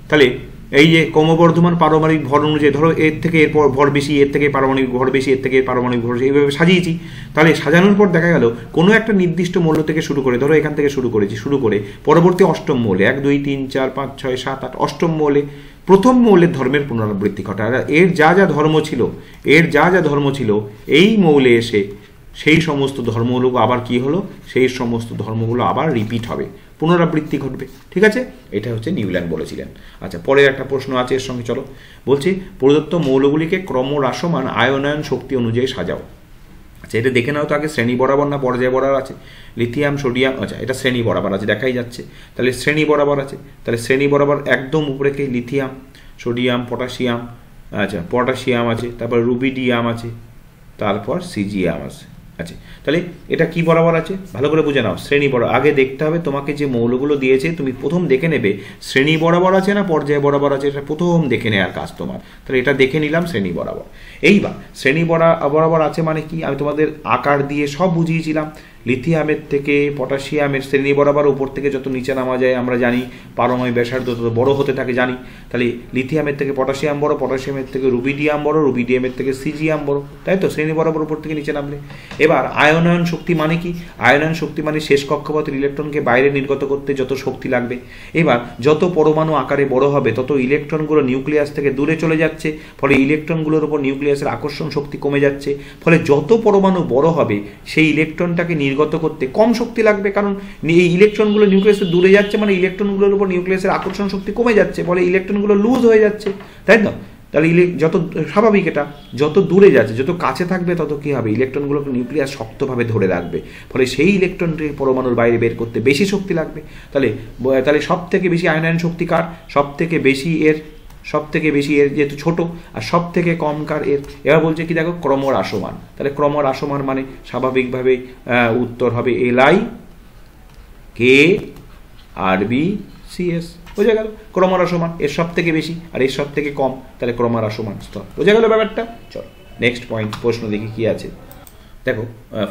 তাহলে এই যে ক্রমবর্ধমান পারমাণবিক ভর অনুযায়ী ধরো এর থেকে এরপর ভর বেশি, এর থেকে পারমাণবিক ভর বেশি, এর থেকে পারমাণবিক ভর বেশি, এইভাবে সাজিয়েছি। তাহলে সাজানোর পর দেখা গেল কোনো একটা নির্দিষ্ট মৌল থেকে শুরু করে, ধরো এখান থেকে শুরু করেছি, শুরু করে পরবর্তী অষ্টম মৌলে 1 2 3 4 5 6 7 8 অষ্টম মৌলে প্রথম মৌলের ধর্মের পুনরাবৃত্তি ঘটায়। এর যা যা ধর্ম ছিল, এর যা যা ধর্ম ছিল এই মৌলে এসে সেই সমস্ত ধর্মগুলো আবার কি হলো, সেই সমস্ত ধর্মগুলো আবার রিপিট হবে, পুনরাবৃত্তি ঘটবে। ঠিক আছে, এটা হচ্ছে নিউল্যান্ড বলেছিলেন। আচ্ছা, পরের একটা প্রশ্ন আছে এর সঙ্গে, চলো বলছি প্রদত্ত মৌলগুলিকে ক্রমহ্রাসমান আয়নায়ন শক্তি অনুযায়ী সাজাও। আচ্ছা, এটা দেখে নাও তো আগে শ্রেণী বরাবর না পর্যায় বরাবর আছে। লিথিয়াম, সোডিয়াম, আচ্ছা এটা শ্রেণী বরাবর আছে, দেখাই যাচ্ছে। তাহলে শ্রেণী বরাবর আছে, তাহলে শ্রেণী বরাবর একদম উপরেকে লিথিয়াম, সোডিয়াম, পটাশিয়াম, আচ্ছা পটাশিয়াম আছে, তারপর রুবিডিয়াম আছে, তারপর সিজিয়াম আছে। আচ্ছা, তাহলে এটা কি বরাবর আছে ভালো করে বুঝে নাও। শ্রেণী বরাবর আগে দেখতে হবে, তোমাকে যে মৌলগুলো দিয়েছে তুমি প্রথম দেখে নেবে শ্রেণী বরাবর আছে না পর্যায় বরাবর আছে, এটা প্রথম দেখে নেওয়ার কাজ তোমার। তাহলে এটা দেখে নিলাম শ্রেণী বরাবর। এইবার শ্রেণী বরাবর আছে মানে কি, আমি তোমাদের আকার দিয়ে সব বুঝিয়েছিলাম। লিথিয়ামের থেকে পটাশিয়ামের শ্রেণী বরাবর উপর থেকে যত নিচে নামা যায় আমরা জানি, পারমাণবিক ব্যাসার্ধ তত বড় হতে থাকে জানি। তাহলে লিথিয়ামের থেকে পটাশিয়াম বড়, পটাশিয়ামের থেকে রুবিডিয়াম বড়, রুবিডিয়ামের থেকে সিজিয়াম বড়, তাই তো শ্রেণী বরাবর উপর থেকে নিচে নামলে। এবার আয়নায়ন শক্তি মানে কি, আয়নায়ন শক্তি মানে শেষ কক্ষপথের ইলেকট্রনকে বাইরে নির্গত করতে যত শক্তি লাগবে। এবার যত পরমাণু আকারে বড় হবে তত ইলেকট্রনগুলো নিউক্লিয়াস থেকে দূরে চলে যাচ্ছে, ফলে ইলেকট্রনগুলোর উপর নিউক্লিয়াসের আকর্ষণ শক্তি কমে যাচ্ছে। ফলে যত পরমাণু বড় হবে সেই ইলেকট্রনটাকে নির্গত করতে কম শক্তি লাগবে, কারণ এই ইলেকট্রনগুলো নিউক্লিয়াসের দূরে যাচ্ছে মানে ইলেকট্রনগুলোর উপর নিউক্লিয়াসের আকর্ষণ শক্তি কমে যাচ্ছে, ফলে ইলেকট্রনগুলো লুজ হয়ে যাচ্ছে, তাই না? তাহলে যত স্বাভাবিক, এটা যত দূরে যাচ্ছে যত কাছে থাকবে তত কি হবে, ইলেকট্রনগুলোকে নিউক্লিয়াস শক্তভাবে ধরে রাখবে, ফলে সেই ইলেকট্রনটি পরমাণুর বাইরে বের করতে বেশি শক্তি লাগবে। তাহলে সব থেকে বেশি আয়নায়ন শক্তি কার, সব থেকে বেশি এর যেহেতু ছোট, আর সব থেকে কম কার এর। এবার বলছে কি দেখো ক্রমহ্রাসমান, তাহলে ক্রমহ্রাসমান মানে স্বাভাবিকভাবেই উত্তর হবে LI KRB CS, বোঝা গেল? ক্রমহ্রাসমান এর সব থেকে বেশি আর এর সব থেকে কম, তাহলে ক্রমহ্রাসমান স্তর, বোঝা গেল ব্যাপারটা? চলো নেক্সট প্রশ্ন দেখি কি আছে। দেখো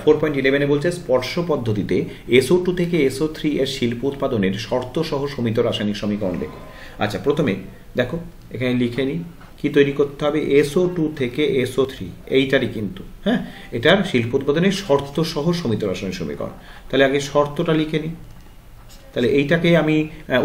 4.11 বলছে স্পর্শ পদ্ধতিতে SO2 থেকে SO3 এর শিল্প উৎপাদনের শর্ত সহ সমিত রাসায়নিক সমীকরণ লেখো। আচ্ছা, প্রথমে দেখো এখানে লিখে নিই কি তৈরি করতে হবে, SO2 থেকে SO3 এইটারই কিন্তু, হ্যাঁ, এটার শিল্প উৎপাদনের শর্ত সহ সমিত রাসায়নিক সমীকরণ। তাহলে আগে শর্তটা লিখে নিই। তাহলে এইটাকে আমি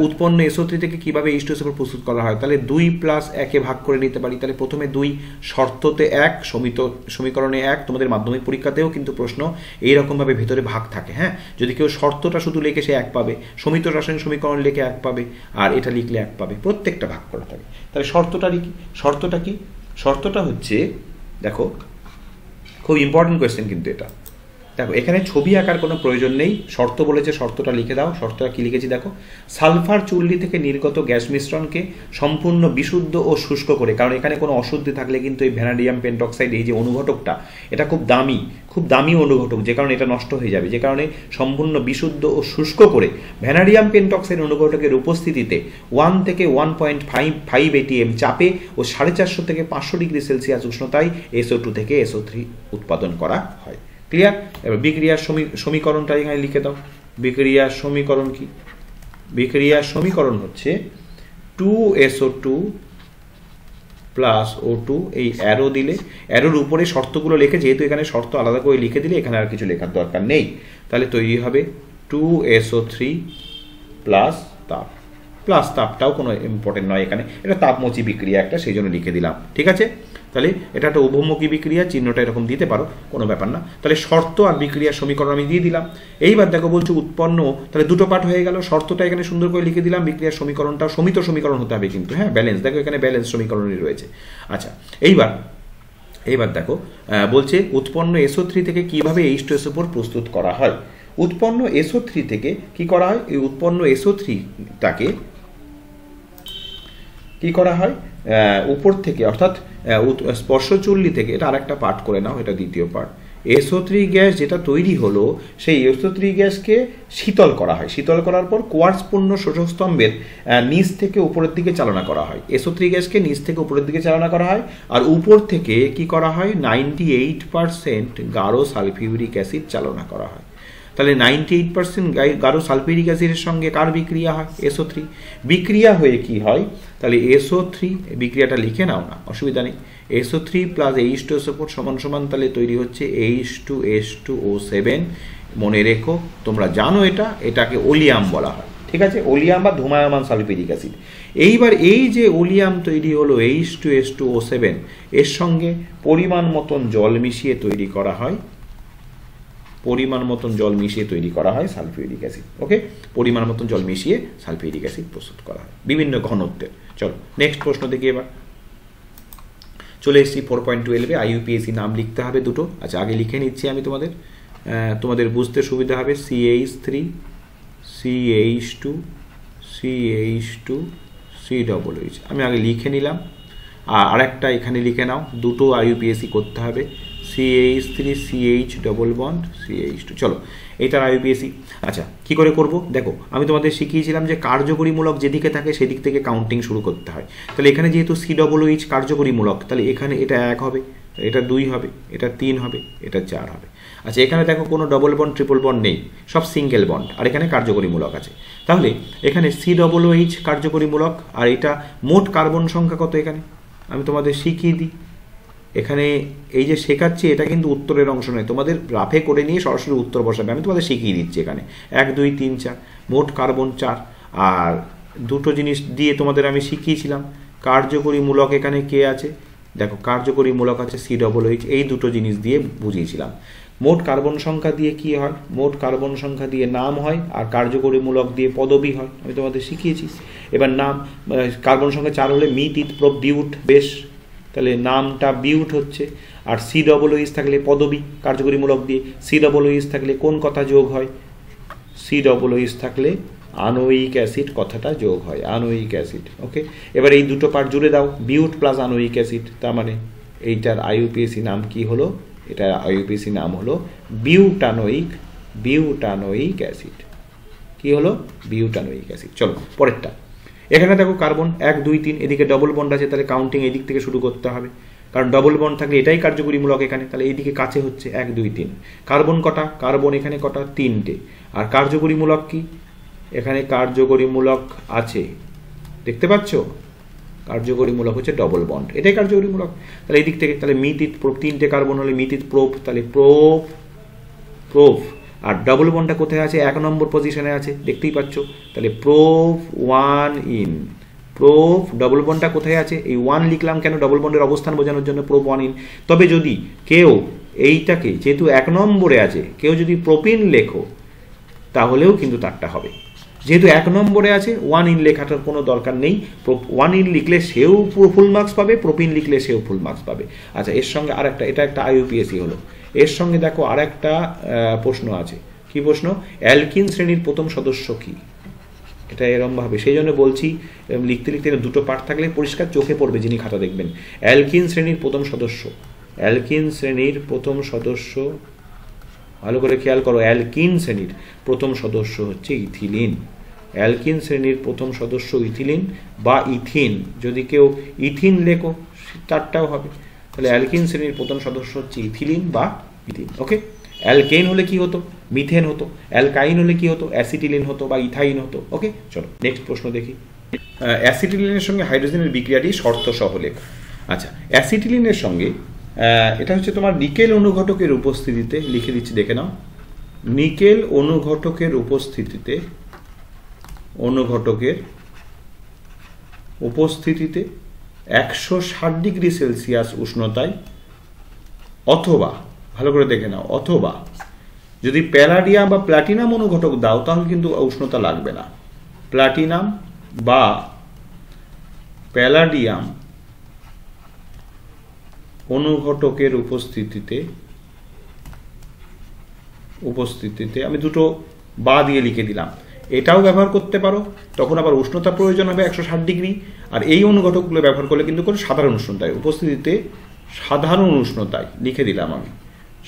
উৎপন্ন SO3 থেকে কীভাবে H2SO4 প্রস্তুত করা হয়, তাহলে 2 + 1 ভাগ করে নিতে পারি। তাহলে প্রথমে 2, শর্ততে 1, সমিত সমীকরণে 1। তোমাদের মাধ্যমিক পরীক্ষাতেও কিন্তু প্রশ্ন এইরকমভাবে ভেতরে ভাগ থাকে, হ্যাঁ, যদি কেউ শর্তটা শুধু লিখে সে 1 পাবে, সমিত রাসায়নিক সমীকরণ লিখে 1 পাবে, আর এটা লিখলে 1 পাবে, প্রত্যেকটা ভাগ করে থাকে। তাহলে শর্তটা লিখি। শর্তটা কি, শর্তটা হচ্ছে দেখো খুব ইম্পর্টেন্ট কোয়েশ্চেন কিন্তু এটা। দেখো এখানে ছবি আঁকার কোনো প্রয়োজন নেই, শর্ত বলেছে শর্তটা লিখে দাও। শর্তটা কি লিখেছি দেখো, সালফার চুল্লি থেকে নির্গত গ্যাস মিশ্রণকে সম্পূর্ণ বিশুদ্ধ ও শুষ্ক করে, কারণ এখানে কোনো অশুদ্ধি থাকলে কিন্তু এই ভ্যানাডিয়াম পেন্টক্সাইড এই যে অনুঘটকটা এটা খুব দামি অনুঘটক, যে কারণে এটা নষ্ট হয়ে যাবে, যে কারণে সম্পূর্ণ বিশুদ্ধ ও শুষ্ক করে ভ্যানাডিয়াম পেন্টক্সাইড অনুঘটকের উপস্থিতিতে 1 থেকে 1.5 ATM চাপে ও 450 থেকে 500 ডিগ্রি সেলসিয়াস উষ্ণতায় SO2 থেকে SO3 উৎপাদন করা হয়। ক্লিয়ার? এবার বিক্রিয়ার সমীকরণটা এখানে লিখে দাও। বিক্রিয়ার সমীকরণ কি, বিক্রিয়ার সমীকরণ হচ্ছে 2SO2 + O2, এই অ্যারো দিলে অ্যারোর উপরে শর্তগুলো লিখে, যেহেতু এখানে শর্ত আলাদা করে লিখে দিলে এখানে আর কিছু লেখার দরকার নেই। তাহলে তৈরি হবে 2SO3 প্লাস তাপ, প্লাস তাপটাও কোনো ইম্পর্টেন্ট নয় এখানে, এটা তাপমোচী বিক্রিয়া একটা, সেই জন্য লিখে দিলাম। ঠিক আছে, তাহলে এটা একটা উভমুখী বিক্রিয়া, চিহ্নটা এরকম দিতে পারো, কোনো ব্যাপার না। তাহলে শর্ত আর বিক্রিয়ার সমীকরণ আমি দিয়ে দিলাম। এইবার দেখো বলছে উৎপন্ন, তাহলে দুটো পার্ট হয়ে গেল। শর্তটা এখানে সুন্দর করে লিখে দিলাম, বিক্রিয়ার সমীকরণটা সমিত সমীকরণ হতে হবে কিন্তু, হ্যাঁ, ব্যালেন্স, দেখো এখানে ব্যালেন্স সমীকরণই রয়েছে। আচ্ছা, এইবার দেখো বলছে উৎপন্ন SO3 থেকে কিভাবে H2SO4 প্রস্তুত করা হয়। উৎপন্ন SO3 থেকে কি করা হয়, এই উৎপন্ন SO3টাকে কি করা হয়, উপর থেকে অর্থাৎ স্পর্শ চুল্লি থেকে, এটা আরেকটা পার্ট করে নাও, এটা দ্বিতীয় পার্ট। SO3 গ্যাস যেটা তৈরি হলো সেই SO3 গ্যাসকে শীতল করা হয়। শীতল করার পর কোয়ার্টজপূর্ণ শোষক স্তম্ভের নিচ থেকে উপরের দিকে চালনা করা হয়। SO3 গ্যাসকে নিচ থেকে উপরের দিকে চালনা করা হয়, আর উপর থেকে কি করা হয় 98% গাঢ় সালফিউরিক অ্যাসিড চালনা করা হয়। তাহলে 98% গাঢ় সালফিউরিক অ্যাসিডের সঙ্গে কার বিক্রিয়া হয়? SO3 বিক্রিয়া হয়ে কি হয়? তাহলে SO3 বিক্রিয়াটা লিখে নাও না, অসুবিধা নেই। SO3 প্লাস H2SO4 সমান সমান তাহলে তৈরি হচ্ছে H2S2O7। মনে রেখো, তোমরা জানো এটাকে ওলিয়াম বলা হয়, ঠিক আছে, ওলিয়াম বা ধূমায়মান সালফিউরিক অ্যাসিড। এইবার এই যে ওলিয়াম তৈরি হলো H2S2O7, এর সঙ্গে পরিমাণ মতন জল মিশিয়ে তৈরি করা হয়, পরিমাণ মতন জল মিশিয়ে তৈরি করা হয় সালফিউরিক অ্যাসিড। ওকে, পরিমাণ মতন জল মিশিয়ে সালফিউরিক অ্যাসিড প্রস্তুত করা হয় বিভিন্ন ঘনত্বের। চলো নেক্সট প্রশ্ন দেখি। এবার চলে এসেছি 4.12-এ। IUPAC নাম লিখতে হবে দুটো। আচ্ছা, আগে লিখে নিচ্ছি আমি তোমাদের বুঝতে সুবিধা হবে। CH3 CH2 CH2 COOH আমি আগে লিখে নিলাম। আর আরেকটা এখানে লিখে নাও, দুটো IUPAC করতে হবে, CH3 CH double bond CH2। চলো, এইটার IUPAC। আচ্ছা, কি করে করব দেখো, আমি তোমাদের শিখিয়েছিলাম যে কার্যকরীমূলক যেদিকে থাকে সেদিক থেকে কাউন্টিং শুরু করতে হয়। তাহলে এখানে যেহেতু COOH কার্যকরীমূলক, তাহলে এখানে এটা 1 হবে, এটা 2 হবে, এটা 3 হবে, এটা 4 হবে। আচ্ছা, এখানে দেখো কোনো ডবল বন্ড ট্রিপল বন্ড নেই, সব সিঙ্গেল বন্ড, আর এখানে কার্যকরীমূলক আছে। তাহলে এখানে COOH কার্যকরীমূলক, আর এটা মোট কার্বন সংখ্যা কত এখানে আমি তোমাদের শিখিয়ে দিই। এখানে এই যে শেখাচ্ছি এটা কিন্তু উত্তরের অংশ নয়, তোমাদের রাফে করে নিয়ে সরাসরি উত্তর বসাবে, আমি তোমাদের শিখিয়ে দিচ্ছি। এখানে 1 2 3 4 মোট কার্বন 4। আর দুটো জিনিস দিয়ে তোমাদের আমি শিখিয়েছিলাম কার্যকরীমূলক এখানে কে আছে, দেখো কার্যকরীমূলক আছে COOH, এই দুটো জিনিস দিয়ে বুঝিয়েছিলাম। মোট কার্বন সংখ্যা দিয়ে কি হয়? মোট কার্বন সংখ্যা দিয়ে নাম হয়, আর কার্যকরীমূলক দিয়ে পদবি হয়, আমি তোমাদের শিখিয়েছি। এবার নাম, কার্বন সংখ্যা 4 হলে মিথ ইথ প্রোপ বিউট, বেশ, তাহলে নামটা বিউট হচ্ছে। আর COOH থাকলে পদবি কার্যকরীমূলক দিয়ে, COOH থাকলে কোন কথা যোগ হয়? COOH থাকলে আনোয়িক অ্যাসিড কথাটা যোগ হয়, আনোয়িক অ্যাসিড। ওকে, এবার এই দুটো পার্ট জুড়ে দাও, বিউট প্লাস আনোয়িক অ্যাসিড, তার মানে এইটার IUPAC নাম কি হলো? এটার IUPAC নাম হলো বিউটানোয়িক অ্যাসিড। কি হলো? Butanoic acid. চলো পরেরটা। এখানে দেখো কার্বন 1 2 3, এদিকে ডবল বন্ড আছে, তাহলে কাউন্টিং এদিক থেকে শুরু করতে হবে, কারণ ডবল বন্ড থাকলে এটাই কার্যকরীমূলক এখানে, তাহলে এইদিকে কাছে হচ্ছে 1 2 3। কার্বন কটা? কার্বন এখানে কটা? 3টে। আর কার্যকরীমূলক কি? এখানে কার্যকরীমূলক আছে, দেখতে পাচ্ছ, কার্যকরীমূলক হচ্ছে ডবল বন্ড, এটাই কার্যকরীমূলক। তাহলে এই দিক থেকে তাহলে মিথিত প্রোপ, 3টে কার্বন হলে মিথিত প্রোপ, তাহলে প্রোপ। আর ডবল বন্ডটা কোথায় আছে? 1 নম্বর পজিশনে আছে, দেখতেই পাচ্ছ, তাহলে প্রোপ 1 ইন। প্রোপ ডবল বন্ডটা কোথায় আছে? এই 1 লিখলাম কেন? ডবল বন্ডের অবস্থান বোঝানোর জন্য, প্রোপ 1 ইন। তবে যদি কেউ এইটাকে, যেহেতু 1 নম্বরে আছে, কেউ যদি প্রোপিন লেখো তাহলেও কিন্তু তারটা হবে। যেহেতু 1 নম্বরে আছে, 1 ইন লেখাটার কোনো দরকার নেই। 1 ইন লিখলে সেও পুরো ফুল মার্কস পাবে, প্রোপিন লিখলে সেও ফুল মার্কস পাবে। আচ্ছা, এর সঙ্গে আরেকটা, এটা একটা IUPAC হলো। এর সঙ্গে দেখো আরেকটা প্রশ্ন আছে। কি প্রশ্ন? অ্যালকিন শ্রেণীর প্রথম সদস্য কি? এটা এরকম ভাবে, সেই জন্য বলছি লিখতে লিখতে দুটো পার্ট থাকলে পরিষ্কার চোখে পড়বে, যিনি খাতা দেখবেন। অ্যালকিন শ্রেণীর প্রথম সদস্য, অ্যালকিন শ্রেণীর প্রথম সদস্য, ভালো করে খেয়াল করো, অ্যালকিন শ্রেণীর প্রথম সদস্য হচ্ছে ইথিলিন। অ্যালকিন শ্রেণীর প্রথম সদস্য ইথিলিন বা ইথিন, যদি কেউ ইথিন লেখো তারটাও হবে। তাহলে অ্যালকিন শ্রেণীর প্রথম সদস্য হচ্ছে ইথিলিন বা ইথিন। ওকে, অ্যালকেন হলে কি হতো? মিথেন হতো। অ্যালকাইন হলে কি হতো? অ্যাসিটিলিন হতো বা ইথাইন হতো। ওকে, চলো নেক্সট প্রশ্ন দেখি। অ্যাসিটিলিনের সঙ্গে হাইড্রোজেনের বিক্রিয়াটি শর্ত সহ লেখ। আচ্ছা, অ্যাসিটিলিনের সঙ্গে এটা হচ্ছে তোমার নিকেল অনুঘটকের উপস্থিতিতে, লিখে দিচ্ছি দেখে নাও। নিকেল অনুঘটকের উপস্থিতিতে 160 ডিগ্রি সেলসিয়াস উষ্ণতায়, অথবা ভালো করে দেখে নাও, অথবা যদি প্যালাডিয়াম বা প্লাটিনাম অনুঘটক দাও তাহলে কিন্তু উষ্ণতা লাগবে না। প্লাটিনাম বা প্যালাডিয়াম অনুঘটকের উপস্থিতিতে আমি দুটো বা দিয়ে লিখে দিলাম। এটাও ব্যবহার করতে পারো, তখন আবার উষ্ণতা প্রয়োজন হবে 160 ডিগ্রি। আর এই অনুঘটকগুলো ব্যবহার করলে কিন্তু কোনো সাধারণ উষ্ণতায়, উপস্থিতিতে সাধারণ উষ্ণতায় লিখে দিলাম আমি।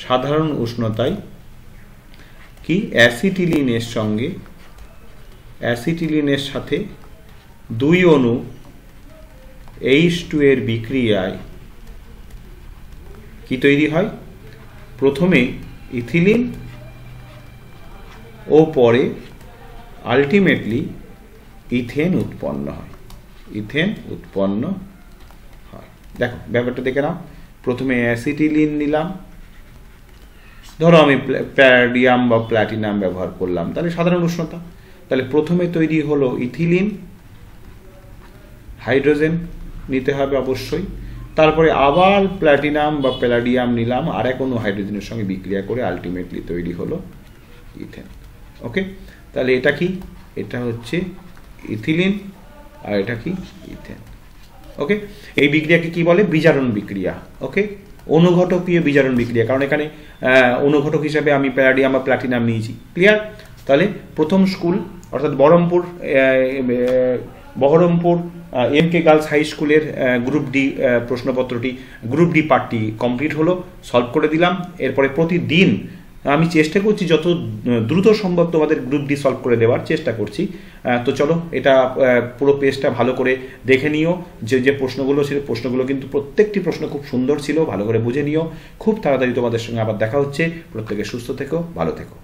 সাধারণ উষ্ণতায় কি অ্যাসিটিলিনের সাথে 2 অণু H2 এর বিক্রিয়ায় কি তৈরি হয়? প্রথমে ইথিলিন, ও পরে আলটিমেটলি ইথেন উৎপন্ন হয়, ইথেন উৎপন্ন হয়। দেখো ব্যাপারটা দেখে নাও, প্রথমে অ্যাসিটিলিন নিলাম, ধরো আমি প্যারাডিয়াম বা প্ল্যাটিনাম ব্যবহার করলাম, তাহলে সাধারণ উষ্ণতা, তাহলে প্রথমে তৈরি হলো ইথিলিন, হাইড্রোজেন নিতে হবে অবশ্যই, তারপরে আবার প্ল্যাটিনাম বা প্যালাডিয়াম নিলাম, আর এক অণু হাইড্রোজেনের সঙ্গে বিক্রিয়া করে আলটিমেটলি তৈরি হলো ইথেন। ওকে, তাহলে এটা কি, এটা হচ্ছে ইথিলিন আর এটা কি ইথেন। ওকে, এই বিক্রিয়াকে কি বলে, বিজারণ বিক্রিয়া। ওকে, অনুঘটকীয় বিজারণ বিক্রিয়া, কারণ এখানে অনুঘটক হিসাবে আমি প্যালাডিয়াম বা প্ল্যাটিনাম নিয়েছি। ক্লিয়ার? তাহলে প্রথম স্কুল অর্থাৎ বহরমপুর এম.কে গার্লস হাই স্কুলের গ্রুপ ডি প্রশ্নপত্রটি, গ্রুপ ডি পার্টটি কমপ্লিট হলো, সলভ করে দিলাম। এরপরে প্রতিদিন আমি চেষ্টা করছি যত দ্রুত সম্ভব তোমাদের গ্রুপ ডি সলভ করে দেওয়ার চেষ্টা করছি। তো চলো এটা পুরো পেজটা ভালো করে দেখে নিও, যে প্রশ্নগুলো ছিল, প্রশ্নগুলো কিন্তু প্রত্যেকটি প্রশ্ন খুব সুন্দর ছিল, ভালো করে বুঝে নিও। খুব তাড়াতাড়ি তোমাদের সঙ্গে আবার দেখা হচ্ছে। প্রত্যেকে সুস্থ থেকো, ভালো থেকো।